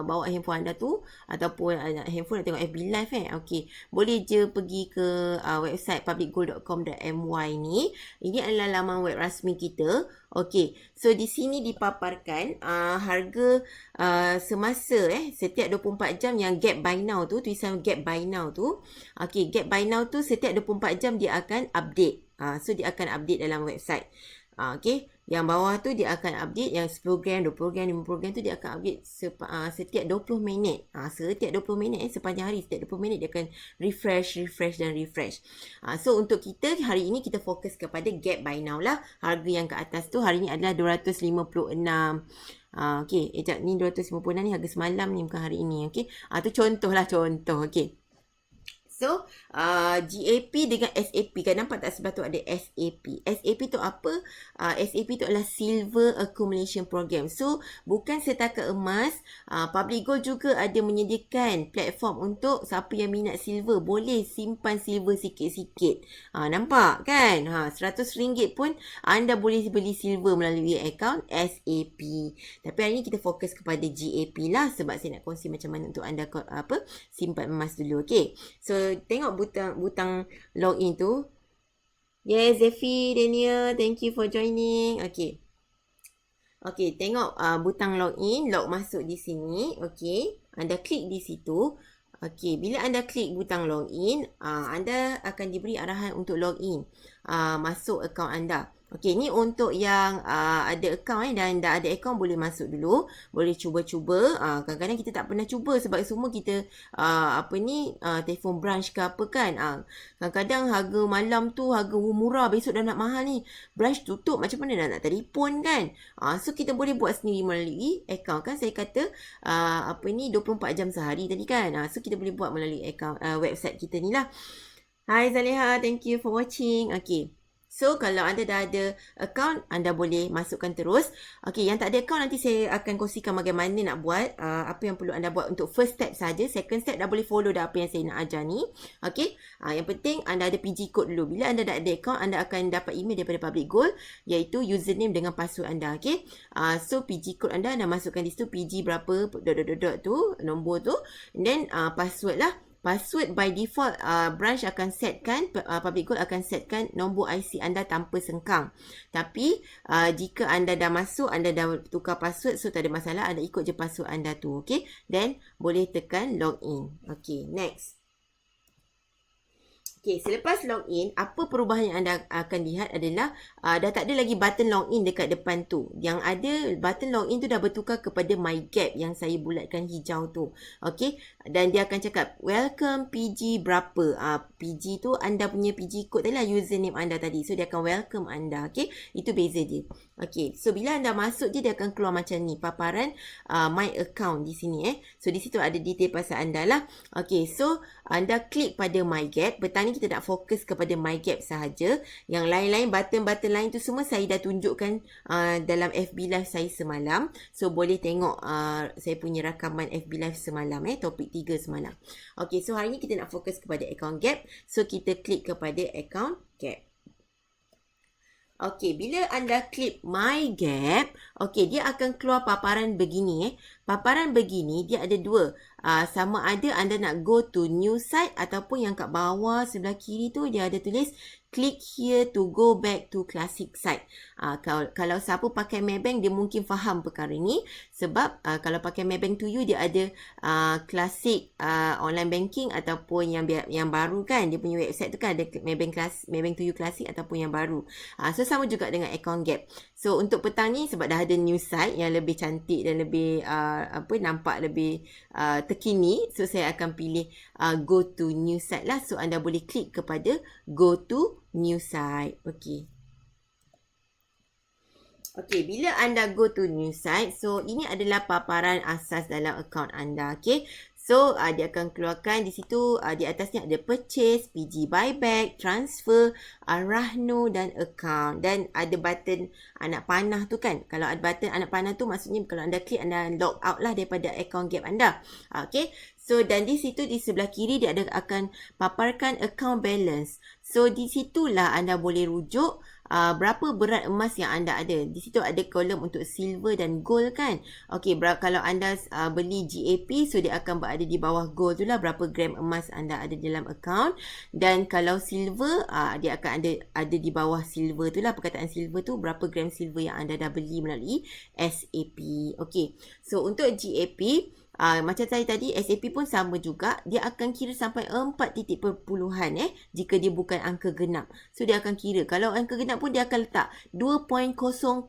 bawa handphone anda tu ataupun handphone nak tengok FB live Okey, boleh je pergi ke website publicgold.com.my ni. Ini adalah laman web rasmi kita. Okey, so di sini dipaparkan harga semasa setiap 24 jam yang Gap Buy Now tu, tulisan Gap Buy Now tu. Okey, Gap Buy Now tu setiap 24 jam dia akan update. So dia akan update dalam website. Okey, yang bawah tu dia akan update yang 10 gram, 20 gram, 50 gram tu dia akan update setiap 20 minit. Setiap 20 minit sepanjang hari, setiap 20 minit dia akan refresh dan refresh. So untuk kita hari ini kita fokus kepada Gap Buy Now lah. Harga yang ke atas tu hari ni adalah 256. Okey, ni 256 ni harga semalam ni, bukan hari ini. Okey. Tu contoh. Okey. So, GAP dengan SAP. Kan nampak tak sebelah tu ada SAP. SAP tu apa? SAP tu adalah Silver Accumulation Program. So, bukan setakat emas. Public Gold juga ada menyediakan platform untuk siapa yang minat silver. Boleh simpan silver sikit-sikit. Nampak kan? RM100 pun anda boleh beli silver melalui akaun SAP. Tapi hari ni kita fokus kepada GAP lah. Sebab saya nak kongsi macam mana untuk anda simpan emas dulu. Okay. So, tengok butang login tu. Yes, Zefi, Daniel, thank you for joining. Okay, tengok butang login, log masuk di sini. Okay, anda klik di situ. Okay, bila anda klik butang login, anda akan diberi arahan untuk login. Masuk akaun anda. Okey, ni untuk yang ada akaun dan dah ada akaun boleh masuk dulu. Boleh cuba-cuba. Kadang-kadang kita tak pernah cuba sebab semua kita telefon branch ke apa kan. Kadang-kadang harga malam tu harga murah, besok dah nak mahal ni. Branch tutup, macam mana nak telefon kan. So kita boleh buat sendiri melalui akaun kan. Saya kata 24 jam sehari tadi kan. So kita boleh buat melalui akaun website kita ni lah. Hai Zaleha, thank you for watching. Okay. So, kalau anda dah ada akaun, anda boleh masukkan terus. Okey, yang tak ada akaun nanti saya akan kongsikan bagaimana nak buat. Apa yang perlu anda buat untuk first step saja. Second step dah boleh follow dah apa yang saya nak ajar ni. Okey, yang penting anda ada PG code dulu. Bila anda dah ada akaun, anda akan dapat email daripada Public Gold, iaitu username dengan password anda. Okey, so PG code anda masukkan di situ, PG berapa, tu, nombor tu. And then password lah. Password by default branch akan setkan, Public Gold akan setkan nombor IC anda tanpa sengkang. Tapi jika anda dah masuk, anda dah tukar password, so tak ada masalah, anda ikut je password anda tu. Okay, then boleh tekan login. Okay, next. Okay, selepas login, apa perubahan yang anda akan lihat adalah dah tak ada lagi button login dekat depan tu. Yang ada button login tu dah bertukar kepada My Gap yang saya bulatkan hijau tu. Okay, dan dia akan cakap welcome PG berapa. PG tu anda punya PG code tadi lah, username anda tadi. So dia akan welcome anda. Okay, itu beza dia. Okay, so bila anda masuk je dia akan keluar macam ni. Paparan my account di sini So di situ ada detail pasal anda lah. Okay, so anda klik pada My Gap. Petang ni kita nak fokus kepada My Gap sahaja. Yang lain-lain, button-button lain tu semua saya dah tunjukkan dalam FB Live saya semalam. So boleh tengok saya punya rakaman FB Live semalam topik 3 semalam. Okay, so hari ni kita nak fokus kepada account Gap. So kita klik kepada account Gap. Okey, bila anda klik My Gap, okey, dia akan keluar paparan begini Paparan begini dia ada dua. Sama ada anda nak go to new site ataupun yang kat bawah sebelah kiri tu dia ada tulis click here to go back to classic site. Kalau siapa pakai Maybank dia mungkin faham perkara ni sebab kalau pakai Maybank to you dia ada classic online banking ataupun yang baru kan, dia punya website tu kan ada Maybank to you classic ataupun yang baru. So sama juga dengan account Gap. So untuk petang ni sebab dah ada new site yang lebih cantik dan lebih nampak lebih terkini, so saya akan pilih go to new site lah. So anda boleh klik kepada go to new site. Okey, bila anda go to new site, so ini adalah paparan asas dalam akaun anda. Okey, so dia akan keluarkan di situ di atasnya ada purchase, PG buyback, transfer, Rahno dan account, dan ada button anak panah tu kan. Kalau ada button anak panah tu maksudnya kalau anda klik anda log out lah daripada account Gap anda. Okey, so dan di situ di sebelah kiri dia akan paparkan account balance. So di situlah anda boleh rujuk berapa berat emas yang anda ada. Di situ ada kolom untuk silver dan gold kan. Okey, kalau anda beli GAP, so dia akan berada di bawah gold tu lah, berapa gram emas anda ada dalam account. Dan kalau silver, dia akan ada di bawah silver tu lah, perkataan silver tu berapa gram silver yang anda dah beli melalui SAP. Okey, so untuk GAP, macam saya tadi, SAP pun sama juga. Dia akan kira sampai 4 titik perpuluhan jika dia bukan angka genap. So dia akan kira. Kalau angka genap pun dia akan letak 2.0000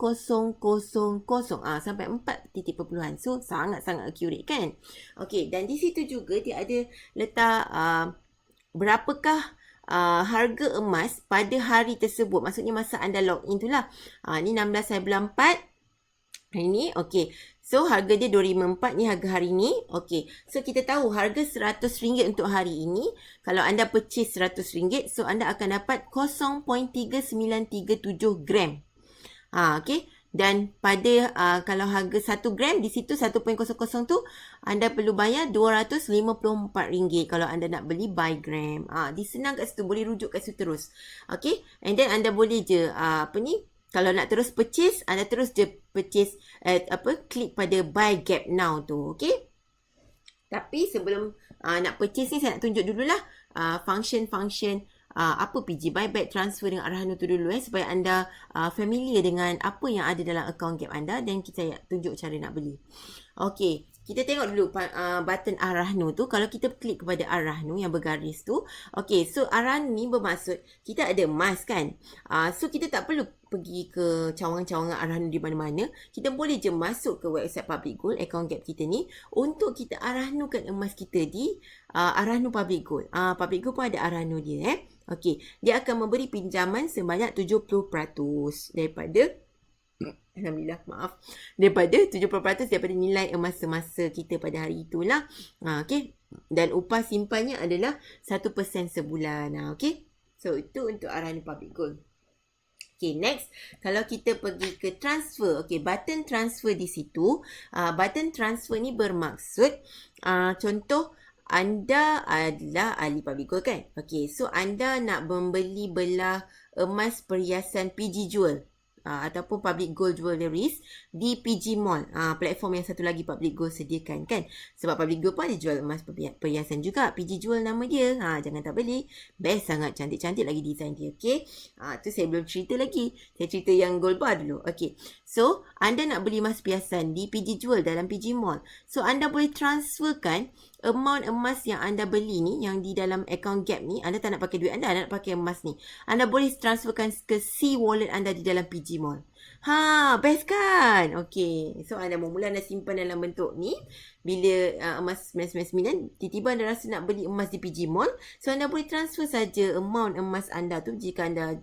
sampai 4 titik perpuluhan. So sangat-sangat accurate kan. Okey, dan di situ juga dia ada letak berapakah harga emas pada hari tersebut. Maksudnya masa anda login tu lah. Ni 16 hari bulan 4. Hari ni, okey. So, harga dia RM2,504 ni harga hari ni. Okey. So, kita tahu harga RM100 untuk hari ini. Kalau anda purchase RM100, so anda akan dapat 0.3937 gram. Okey. Dan pada kalau harga 1 gram di situ 1.00 tu anda perlu bayar RM254 kalau anda nak beli by gram. Disenang kat situ, boleh rujuk kat situ terus. Okey. And then anda boleh je kalau nak terus purchase, anda terus je purchase klik pada buy Gap now tu. Okey. Tapi sebelum nak purchase ni saya nak tunjuk dululah function apa PG buyback, transfer dengan Rahno tu dulu supaya anda familiar dengan apa yang ada dalam account Gap anda, dan kita tunjuk cara nak beli. Okey, kita tengok dulu button Rahno tu. Kalau kita klik kepada Rahno yang bergaris tu, okey, so Rahno ni bermaksud kita ada emas kan. So kita tak perlu pergi ke cawangan-cawangan Rahno di mana-mana. Kita boleh je masuk ke website Public Gold account Gap kita ni untuk kita Rahnokan emas kita di Rahno Public Gold. Public Gold pun ada Rahno dia Okey, dia akan memberi pinjaman sebanyak 70% daripada Alhamdulillah, maaf. Daripada 70% daripada nilai emas semasa kita pada hari itulah. Okey. Dan upah simpannya adalah 1% sebulan. Okey. So, itu untuk Rahno Public Gold. Okay, next. Kalau kita pergi ke transfer. Okay, button transfer di situ. Button transfer ni bermaksud, contoh, anda adalah ahli Public Gold kan? Okay, so anda nak membeli belah emas perhiasan PG Jewel. Ataupun Public Gold Jewelleries di PG Mall, platform yang satu lagi Public Gold sediakan kan. Sebab Public Gold pun ada jual emas perhiasan juga. PG Jewel nama dia. Jangan tak beli. Best sangat, cantik-cantik lagi design dia. Okay. Tu saya belum cerita lagi. Saya cerita yang gold bar dulu. Okay. So, anda nak beli emas perhiasan di PG Jewel dalam PG Mall. So, anda boleh transferkan amount emas yang anda beli ni, yang di dalam account Gap ni, anda tak nak pakai duit anda nak pakai emas ni. Anda boleh transferkan ke C-Wallet anda di dalam PG Mall. Best kan? Okay. So, anda mula anda simpan dalam bentuk ni. Bila emas 99, tiba-tiba anda rasa nak beli emas di PG Mall. So, anda boleh transfer saja amount emas anda tu jika anda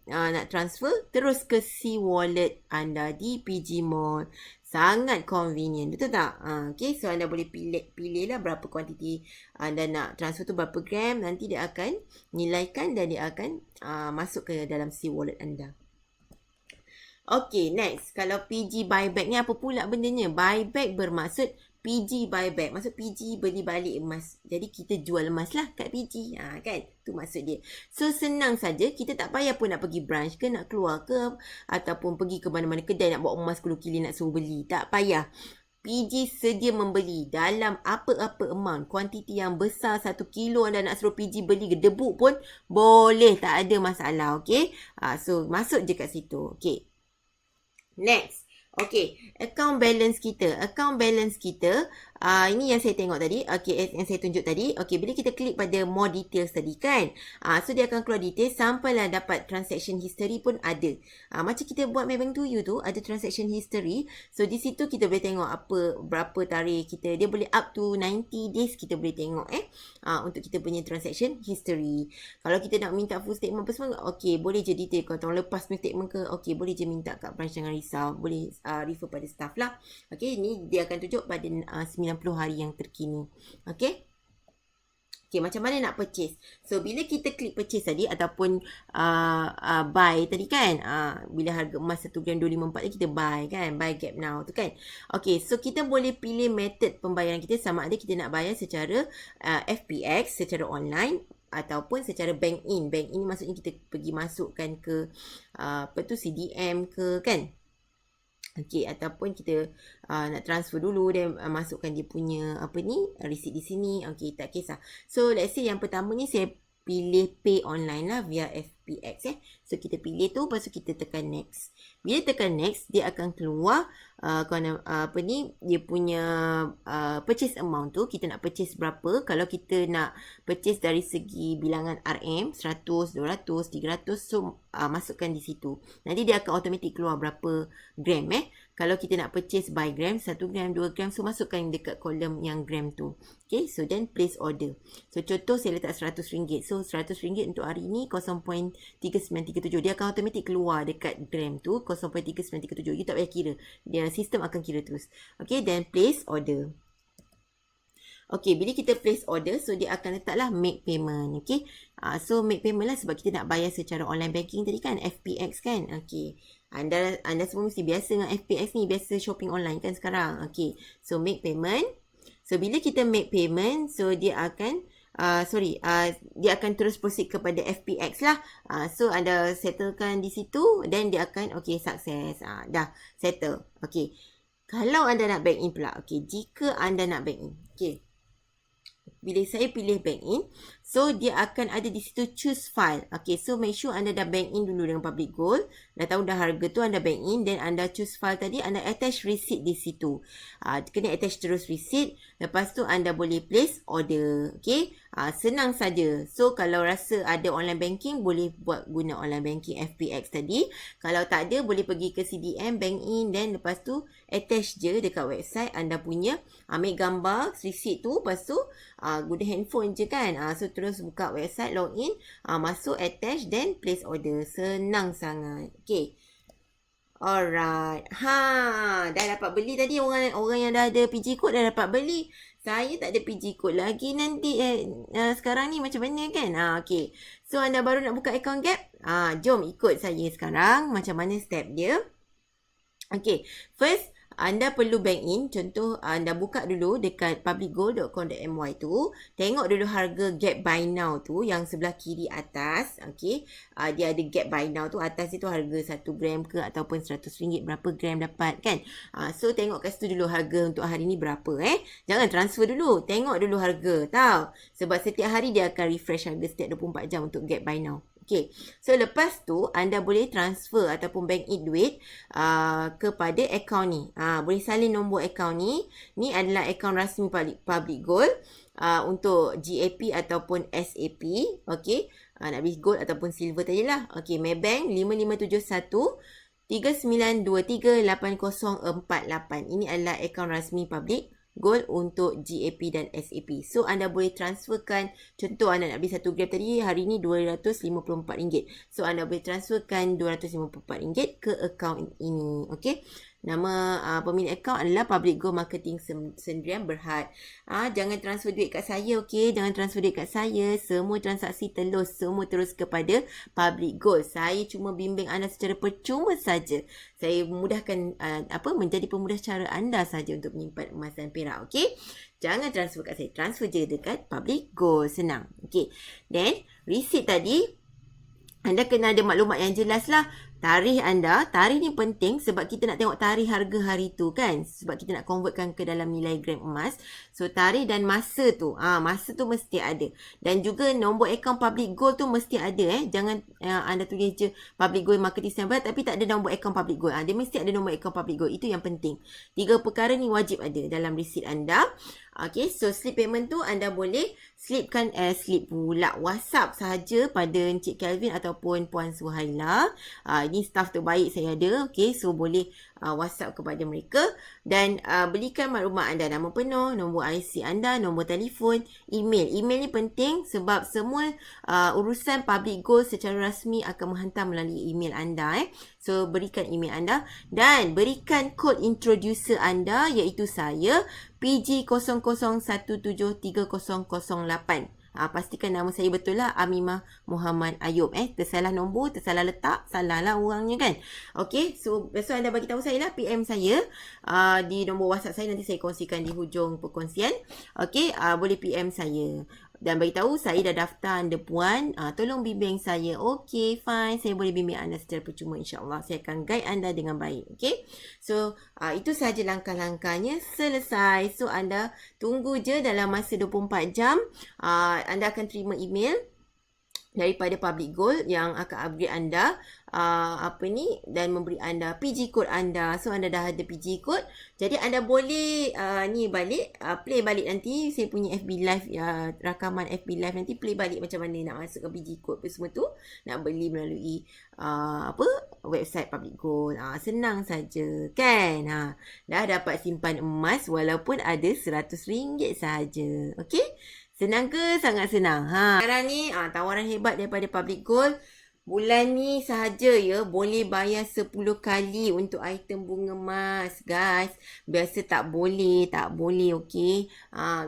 nak transfer terus ke C-Wallet anda di PG Mall. Sangat convenient, betul tak? Okay, so anda boleh pilih lah berapa kuantiti anda nak transfer tu, berapa gram. Nanti dia akan nilaikan dan dia akan masuk ke dalam C-Wallet anda. Okay, next. Kalau PG buyback ni apa pula bendanya? Buyback bermaksud PG buyback. Maksud PG beli balik emas. Jadi kita jual emas lah kat PG. Kan? Tu maksud dia. So senang saja. Kita tak payah pun nak pergi branch ke, nak keluar ke, ataupun pergi ke mana-mana kedai nak bawa emas 10 kilo nak suruh beli. Tak payah. PG sedia membeli dalam apa-apa amount. Kuantiti yang besar 1 kilo anda nak suruh PG beli gedebuk pun boleh. Tak ada masalah. Okay. So masuk je kat situ. Okay. Next. Okay, account balance kita. Account balance kita, ini yang saya tengok tadi. Okay, yang saya tunjuk tadi. Okay, bila kita klik pada more details tadi kan. So, dia akan keluar details sampailah dapat transaction history pun ada. Macam kita buat Maybank to You tu, ada transaction history. So, di situ kita boleh tengok berapa tarikh kita. Dia boleh up to 90 days kita boleh tengok untuk kita punya transaction history. Kalau kita nak minta full statement apa semua, okay, boleh je detail. Kalau tahun lepas punya statement ke, okay, boleh je minta kat branch, jangan risau. Boleh refer pada staff lah. Okay, ni dia akan tunjuk pada 90 hari yang terkini. Okay. Okay, macam mana nak purchase? So, bila kita klik purchase tadi ataupun buy tadi kan, bila harga emas 1 gram 254 ni kita buy kan, buy Gap Now tu kan. Okay, so kita boleh pilih method pembayaran kita, sama ada kita nak bayar secara FPX, secara online, ataupun secara bank in. Bank in maksudnya kita pergi masukkan ke CDM ke kan. Okay, ataupun kita nak transfer dulu dan masukkan dia punya receipt di sini. Okay, tak kisah. So, let's say yang pertama ni saya pilih pay online lah via FPX So, kita pilih tu, lepas tu kita tekan next. Bila tekan next, dia akan keluar dia punya purchase amount tu. Kita nak purchase berapa. Kalau kita nak purchase dari segi bilangan RM 100, 200, 300, so masukkan di situ. Nanti dia akan automatic keluar berapa gram Kalau kita nak purchase by gram, 1 gram, 2 gram, so masukkan dekat kolom yang gram tu. Okay, so then place order. So contoh saya letak RM100. So RM100 untuk hari ni 0.3937. Dia akan automatic keluar dekat gram tu 0.3937. You tak payah kira. Dia sistem akan kira terus. Okay, then place order. Okay, bila kita place order, so dia akan letaklah make payment. Okay, so make payment lah sebab kita nak bayar secara online banking tadi kan, FPX kan. Okay, anda semua mesti biasa dengan FPX ni, biasa shopping online kan sekarang. Okay, so make payment. So bila kita make payment, so dia akan dia akan terus proceed kepada FPX lah. So anda settlekan di situ, then dia akan okay, success. Dah settle. Okay, kalau anda nak bank in pula. Okay, jika anda nak bank in. Okay, bila saya pilih bank in, so dia akan ada di situ choose file. Okay, so make sure anda dah bank in dulu dengan Public Gold. Dah tahu dah harga tu, anda bank in, then anda choose file tadi, anda attach receipt di situ. Kena attach terus receipt. Lepas tu anda boleh place order. Okay, senang saja. So kalau rasa ada online banking, boleh buat guna online banking FPX tadi. Kalau tak ada, boleh pergi ke CDM, bank in, then lepas tu attach je dekat website anda punya. Ambil gambar receipt tu, lepas tu guna handphone je kan. So terus buka website, login, masuk, attach, then place order. Senang sangat. Okay. Alright. Dah dapat beli tadi. Orang yang dah ada PG code dah dapat beli. Saya tak ada PG code lagi nanti. Sekarang ni macam mana kan? Okay. So anda baru nak buka account Gap? Jom ikut saya sekarang. Macam mana step dia. Okay. First, anda perlu bank in. Contoh, anda buka dulu dekat publicgold.com.my tu. Tengok dulu harga Gap Buy Now tu yang sebelah kiri atas. Okay. Dia ada Gap Buy Now tu. Atas itu harga 1 gram ke ataupun RM100 berapa gram dapat kan. So, tengok kat situ dulu harga untuk hari ni berapa Jangan transfer dulu. Tengok dulu harga. Tahu. Sebab setiap hari dia akan refresh harga setiap 24 jam untuk Gap Buy Now. Okey. So lepas tu anda boleh transfer ataupun bank in duit kepada akaun ni. Boleh salin nombor akaun ni. Ni adalah akaun rasmi Public Gold untuk GAP ataupun SAP. Okey. Nak beli gold ataupun silver tadi lah. Okey, Maybank 5571 39238048. Ini adalah akaun rasmi Public Gold untuk GAP dan SAP. So anda boleh transferkan, contoh anda nak beli 1 gram tadi hari ni RM254. So anda boleh transferkan RM254 ke akaun ini. Okey. Nama pemilik akaun adalah Public Gold Marketing Sendirian Berhad. Jangan transfer duit kat saya, okey? Jangan transfer duit kat saya. Semua transaksi semua terus kepada Public Gold. Saya cuma bimbing anda secara percuma saja. Saya mudahkan menjadi pemudah cara anda saja untuk menyimpan emas dan perak, okey? Jangan transfer kat saya. Transfer je dekat Public Gold. Senang. Okey. Then, receipt tadi anda kena ada maklumat yang jelas lah. Tarikh anda, tarikh ni penting sebab kita nak tengok tarikh harga hari tu kan. Sebab kita nak convertkan ke dalam nilai gram emas. So tarikh dan masa tu, masa tu mesti ada. Dan juga nombor akaun Public Gold tu mesti ada. Jangan anda tulis je Public Gold Marketing Sendirian tapi tak ada nombor akaun Public Gold. Dia mesti ada nombor akaun Public Gold. Itu yang penting. 3 perkara ni wajib ada dalam receipt anda. Okay, so slip payment tu anda boleh slipkan slip pula WhatsApp sahaja pada Encik Kelvin ataupun Puan Suhaila. Ini staff terbaik saya ada. Okay, so boleh WhatsApp kepada mereka dan berikan maklumat anda, nama penuh, nombor IC anda, nombor telefon, email. Email ni penting sebab semua urusan Public Gold secara rasmi akan menghantar melalui email anda. So berikan email anda dan berikan kod introducer anda iaitu saya PG00173008. Pastikan nama saya betul lah, Amimah Muhammad Ayub. Tersalah nombor, tersalah letak, salah lah orangnya kan. Okay, so besok anda bagi tahu saya lah, PM saya di nombor WhatsApp saya, nanti saya kongsikan di hujung perkongsian. Okay, boleh PM saya dan beritahu saya dah daftar anda puan, tolong bimbing saya. Okay, fine, saya boleh bimbing anda secara percuma, insyaAllah saya akan guide anda dengan baik. Okay, so itu sahaja langkah-langkahnya, selesai. So anda tunggu je dalam masa 24 jam anda akan terima email daripada Public Gold yang akan upgrade anda dan memberi anda PG code anda. So anda dah ada PG code, jadi anda boleh play balik nanti saya punya FB live, rakaman FB live nanti play balik macam mana nak masuk ke PG code semua tu, nak beli melalui website Public Gold. Senang saja kan. Dah dapat simpan emas walaupun ada RM100 sahaja. Okey, senang ke? Sangat senang. Sekarang ni tawaran hebat daripada Public Gold. Bulan ni sahaja boleh bayar 10 kali untuk item bunga emas, guys. Biasa tak boleh, okey.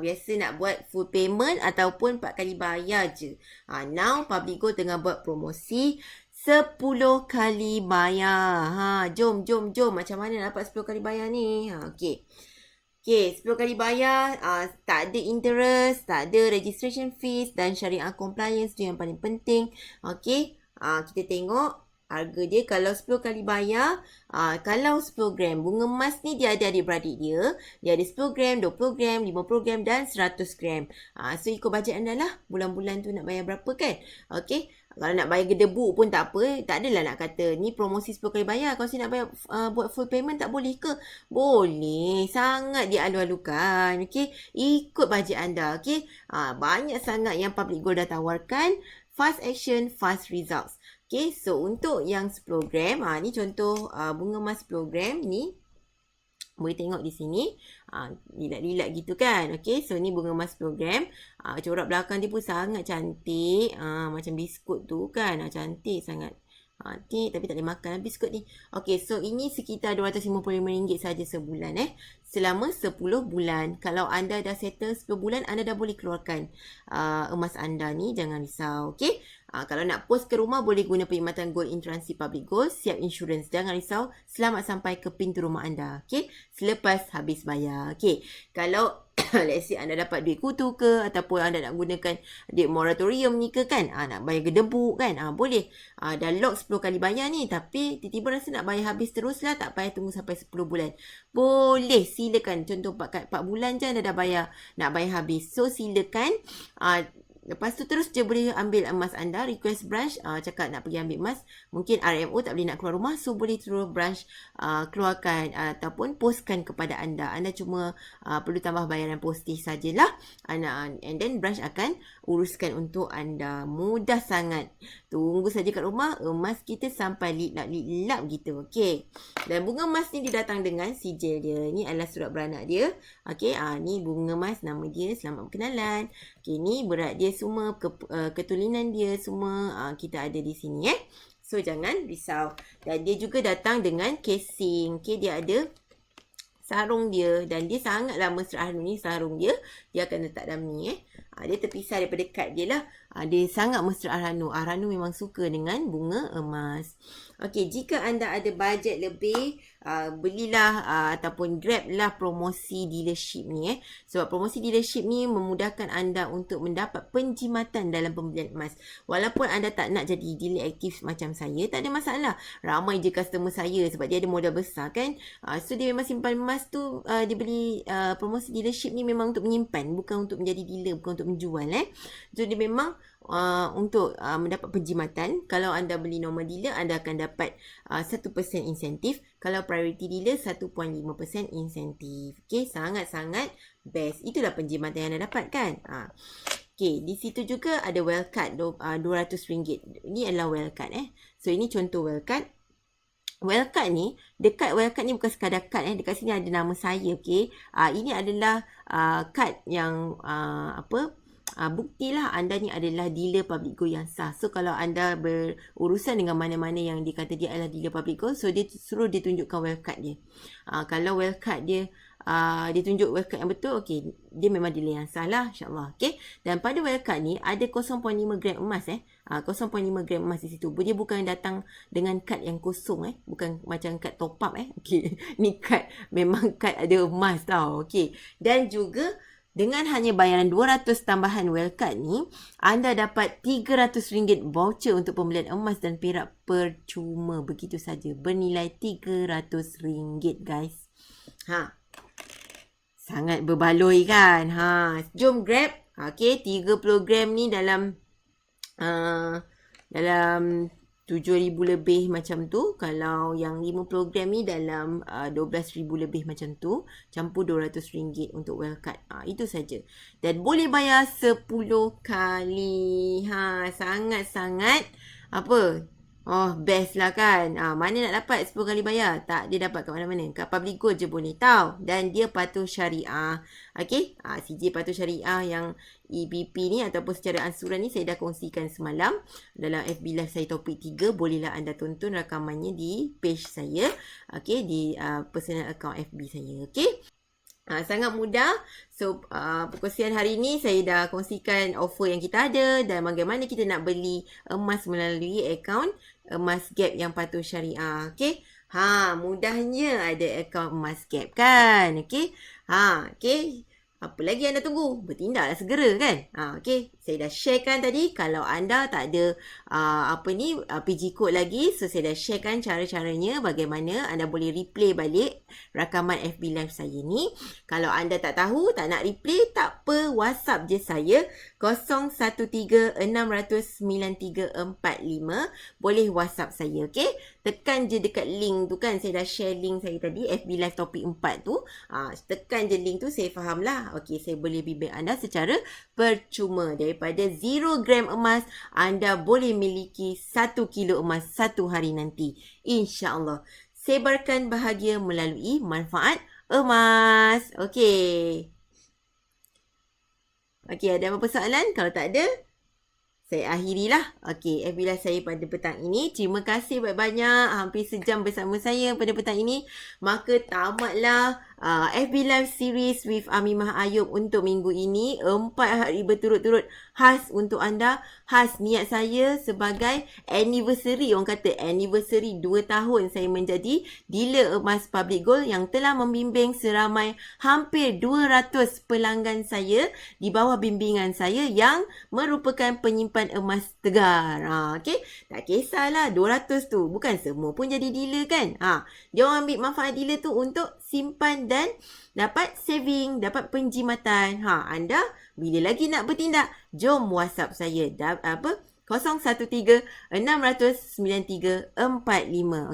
Biasa nak buat full payment ataupun 4 kali bayar je. Now Public Gold tengah buat promosi 10 kali bayar. Jom. Macam mana dapat 10 kali bayar ni? Okey. Okay, 10 kali bayar, tak ada interest, tak ada registration fees dan syariah compliance tu yang paling penting. Okay, kita tengok harga dia kalau 10 kali bayar. Kalau 10 gram bunga emas ni dia ada adik-beradik dia. Dia ada 10 gram, 20 gram, 50 gram dan 100 gram. So ikut bajet anda lah bulan-bulan tu nak bayar berapa kan. Okay, kalau nak bayar gedebuk pun tak apa. Tak adalah nak kata ni promosi 10 kali bayar. Kalau saya nak bayar buat full payment tak boleh ke? Boleh. Sangat dialu-alukan. Okay, ikut bajet anda. Okay, banyak sangat yang Public Gold dah tawarkan. Fast action, fast results. Okay, so untuk yang 10 gram, ni contoh bunga emas 10 gram ni. Boleh tengok di sini. Lilat-lilat gitu kan. Okay, so ni bunga emas 10 gram. Corak belakang dia pun sangat cantik. Macam biskut tu kan. Cantik sangat. Tapi tak boleh makan biskut ni. Okay, so ini sekitar RM255 saja sebulan. Selama 10 bulan. Kalau anda dah settle 10 bulan, anda dah boleh keluarkan emas anda ni. Jangan risau. Okay. Kalau nak post ke rumah, boleh guna perkhidmatan Gold in Transit Public Gold. Siap insurans. Jangan risau. Selamat sampai ke pintu rumah anda. Okay. Selepas habis bayar. Okay. Kalau let's say anda dapat duit kutu ke, ataupun anda nak gunakan duit moratorium ni ke kan. Nak bayar gedebuk kan. Boleh. Dah lock 10 kali bayar ni. Tapi tiba-tiba rasa nak bayar habis terus lah. Tak payah tunggu sampai 10 bulan. Boleh. Silakan. Contoh 4 bulan je anda dah bayar. Nak bayar habis. So silakan. Lepas tu terus je boleh ambil emas anda, request branch, cakap nak pergi ambil emas. Mungkin RMO tak boleh nak keluar rumah, so boleh suruh branch keluarkan ataupun postkan kepada anda. Anda cuma perlu tambah bayaran postage sajalah. And then branch akan uruskan untuk anda. Mudah sangat. Tunggu saja kat rumah, emas kita sampai lap gitu. Okey. Dan bunga emas ni dia datang dengan sijil dia. Ni adalah surat beranak dia. Okey, ni bunga emas, nama dia, selamat berkenalan. Okey, ni berat dia semua, ketulinan dia semua kita ada di sini So jangan risau. Dan dia juga datang dengan casing. Okey, dia ada sarung dia dan dia sangatlah mesra ni sarung dia. Dia akan letak dalam ni dia terpisah daripada kad dia lah. Dia sangat mesra Arhanu. Arhanu memang suka dengan bunga emas. Okey, jika anda ada bajet lebih, belilah ataupun grablah promosi dealership ni Sebab promosi dealership ni memudahkan anda untuk mendapat penjimatan dalam pembelian emas. Walaupun anda tak nak jadi dealer aktif macam saya, tak ada masalah. Ramai je customer saya sebab dia ada modal besar kan. So dia memang simpan emas tu, dia beli promosi dealership ni memang untuk menyimpan, bukan untuk menjadi dealer, bukan untuk menjual So dia memang untuk mendapat penjimatan. Kalau anda beli normal dealer, anda akan dapat 1% insentif. Kalau priority dealer, 1.5% insentif. Okey, sangat-sangat best. Itulah penjimatan yang anda dapat kan. Okey, di situ juga ada well card RM200. Ini adalah well card So ini contoh well card. Well card ni, dekat well card ni bukan sekadar card dekat sini ada nama saya, okey. Ini adalah card yang buktilah anda ni adalah dealer public gold yang sah. So kalau anda berurusan dengan mana-mana yang dia kata dia adalah dealer public gold, so dia suruh dia tunjukkan well card dia. Kalau well card dia dia tunjuk well card yang betul, okey, dia memang dealer yang sah lah, insyaAllah. Okey, dan pada well card ni ada 0.5 gram emas 0.5 gram emas di situ. Dia bukan datang dengan kad yang kosong bukan macam kad top up Okey, ni kad memang kad ada emas tau. Okey, dan juga dengan hanya bayaran 200 tambahan well card ni, anda dapat RM300 voucher untuk pembelian emas dan perak percuma. Begitu saja, bernilai RM300 guys. Sangat berbaloi kan. Jom grab. Okey, 30 gram ni dalam 7,000 lebih macam tu. Kalau yang 50 gram ni dalam 12,000 lebih macam tu. Campur RM200 untuk well card. Itu saja. Dan boleh bayar 10 kali. Sangat-sangat best lah kan. Mana nak dapat 10 kali bayar? Tak, dia dapat kat mana-mana. Kat Public Gold je boleh tahu. Dan dia patuh syariah. Okey, CJ patuh syariah yang EBP ni ataupun secara ansuran ni saya dah kongsikan semalam dalam FB Live saya topik 3. Bolehlah anda tonton rakamannya di page saya. Okey, di personal account FB saya. Okey. Sangat mudah. So perkongsian hari ni saya dah kongsikan offer yang kita ada dan bagaimana kita nak beli emas melalui akaun Emas Gap yang patuh syariah. Okey. Mudahnya ada akaun Emas Gap kan. Okey. Okey. Apa lagi anda tunggu? Bertindaklah segera kan. Okey, saya dah sharekan tadi. Kalau anda tak ada PG code lagi, so saya dah sharekan cara-caranya bagaimana anda boleh replay balik rakaman FB Live saya ni. Kalau anda tak tahu, tak nak replay, tak apa, WhatsApp je saya 013-600-9345. Boleh WhatsApp saya, okey? Tekan je dekat link tu kan. Saya dah share link saya tadi, FB Live topik 4 tu. Tekan je link tu, saya faham lah. Okey, saya boleh bimbing anda secara percuma. Daripada 0 gram emas, anda boleh miliki 1 kilo emas satu hari nanti. InsyaAllah. Sebarkan bahagia melalui manfaat emas. Okey. Okey, ada apa-apa soalan? Kalau tak ada, saya akhirilah. Okey, FB Live saya pada petang ini. Terima kasih banyak-banyak. Hampir sejam bersama saya pada petang ini. Maka tamatlah FB Live series with Amimah Ayub untuk minggu ini. 4 hari berturut-turut khas untuk anda. Khas niat saya sebagai anniversary. Orang kata anniversary 2 tahun saya menjadi dealer emas Public Gold yang telah membimbing seramai hampir 200 pelanggan saya di bawah bimbingan saya yang merupakan penyimpan emas tegar. Okey, tak kisahlah 200 tu. Bukan semua pun jadi dealer kan. Dia orang ambil manfaat dealer tu untuk simpan dan dapat saving, dapat penjimatan. Anda Bila lagi nak bertindak, jom WhatsApp saya. 011-693-45.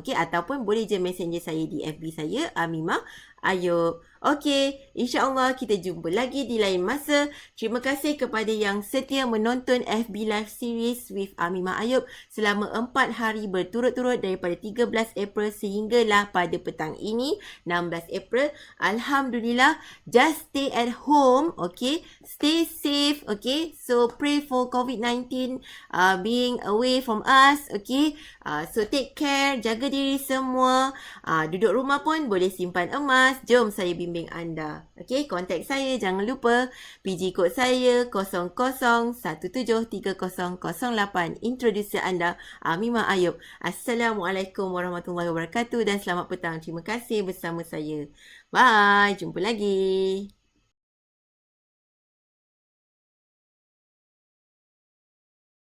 Okey, ataupun boleh je messenger saya di FB saya, Amimah Ayub. Okey, insya-Allah kita jumpa lagi di lain masa. Terima kasih kepada yang setia menonton FB Live Series with Amimah Ayub selama 4 hari berturut-turut daripada 13 April sehinggalah pada petang ini 16 April. Alhamdulillah, just stay at home, okay? Stay safe, okay? So pray for COVID-19 being away from us, okay? So take care, jaga diri semua. Duduk rumah pun boleh simpan emas. Jom saya bimbing anda. Okay, kontak saya jangan lupa. PG kod saya 00173008. Introducer anda Amimah Ayub. Assalamualaikum warahmatullahi wabarakatuh dan selamat petang. Terima kasih bersama saya. Bye, jumpa lagi.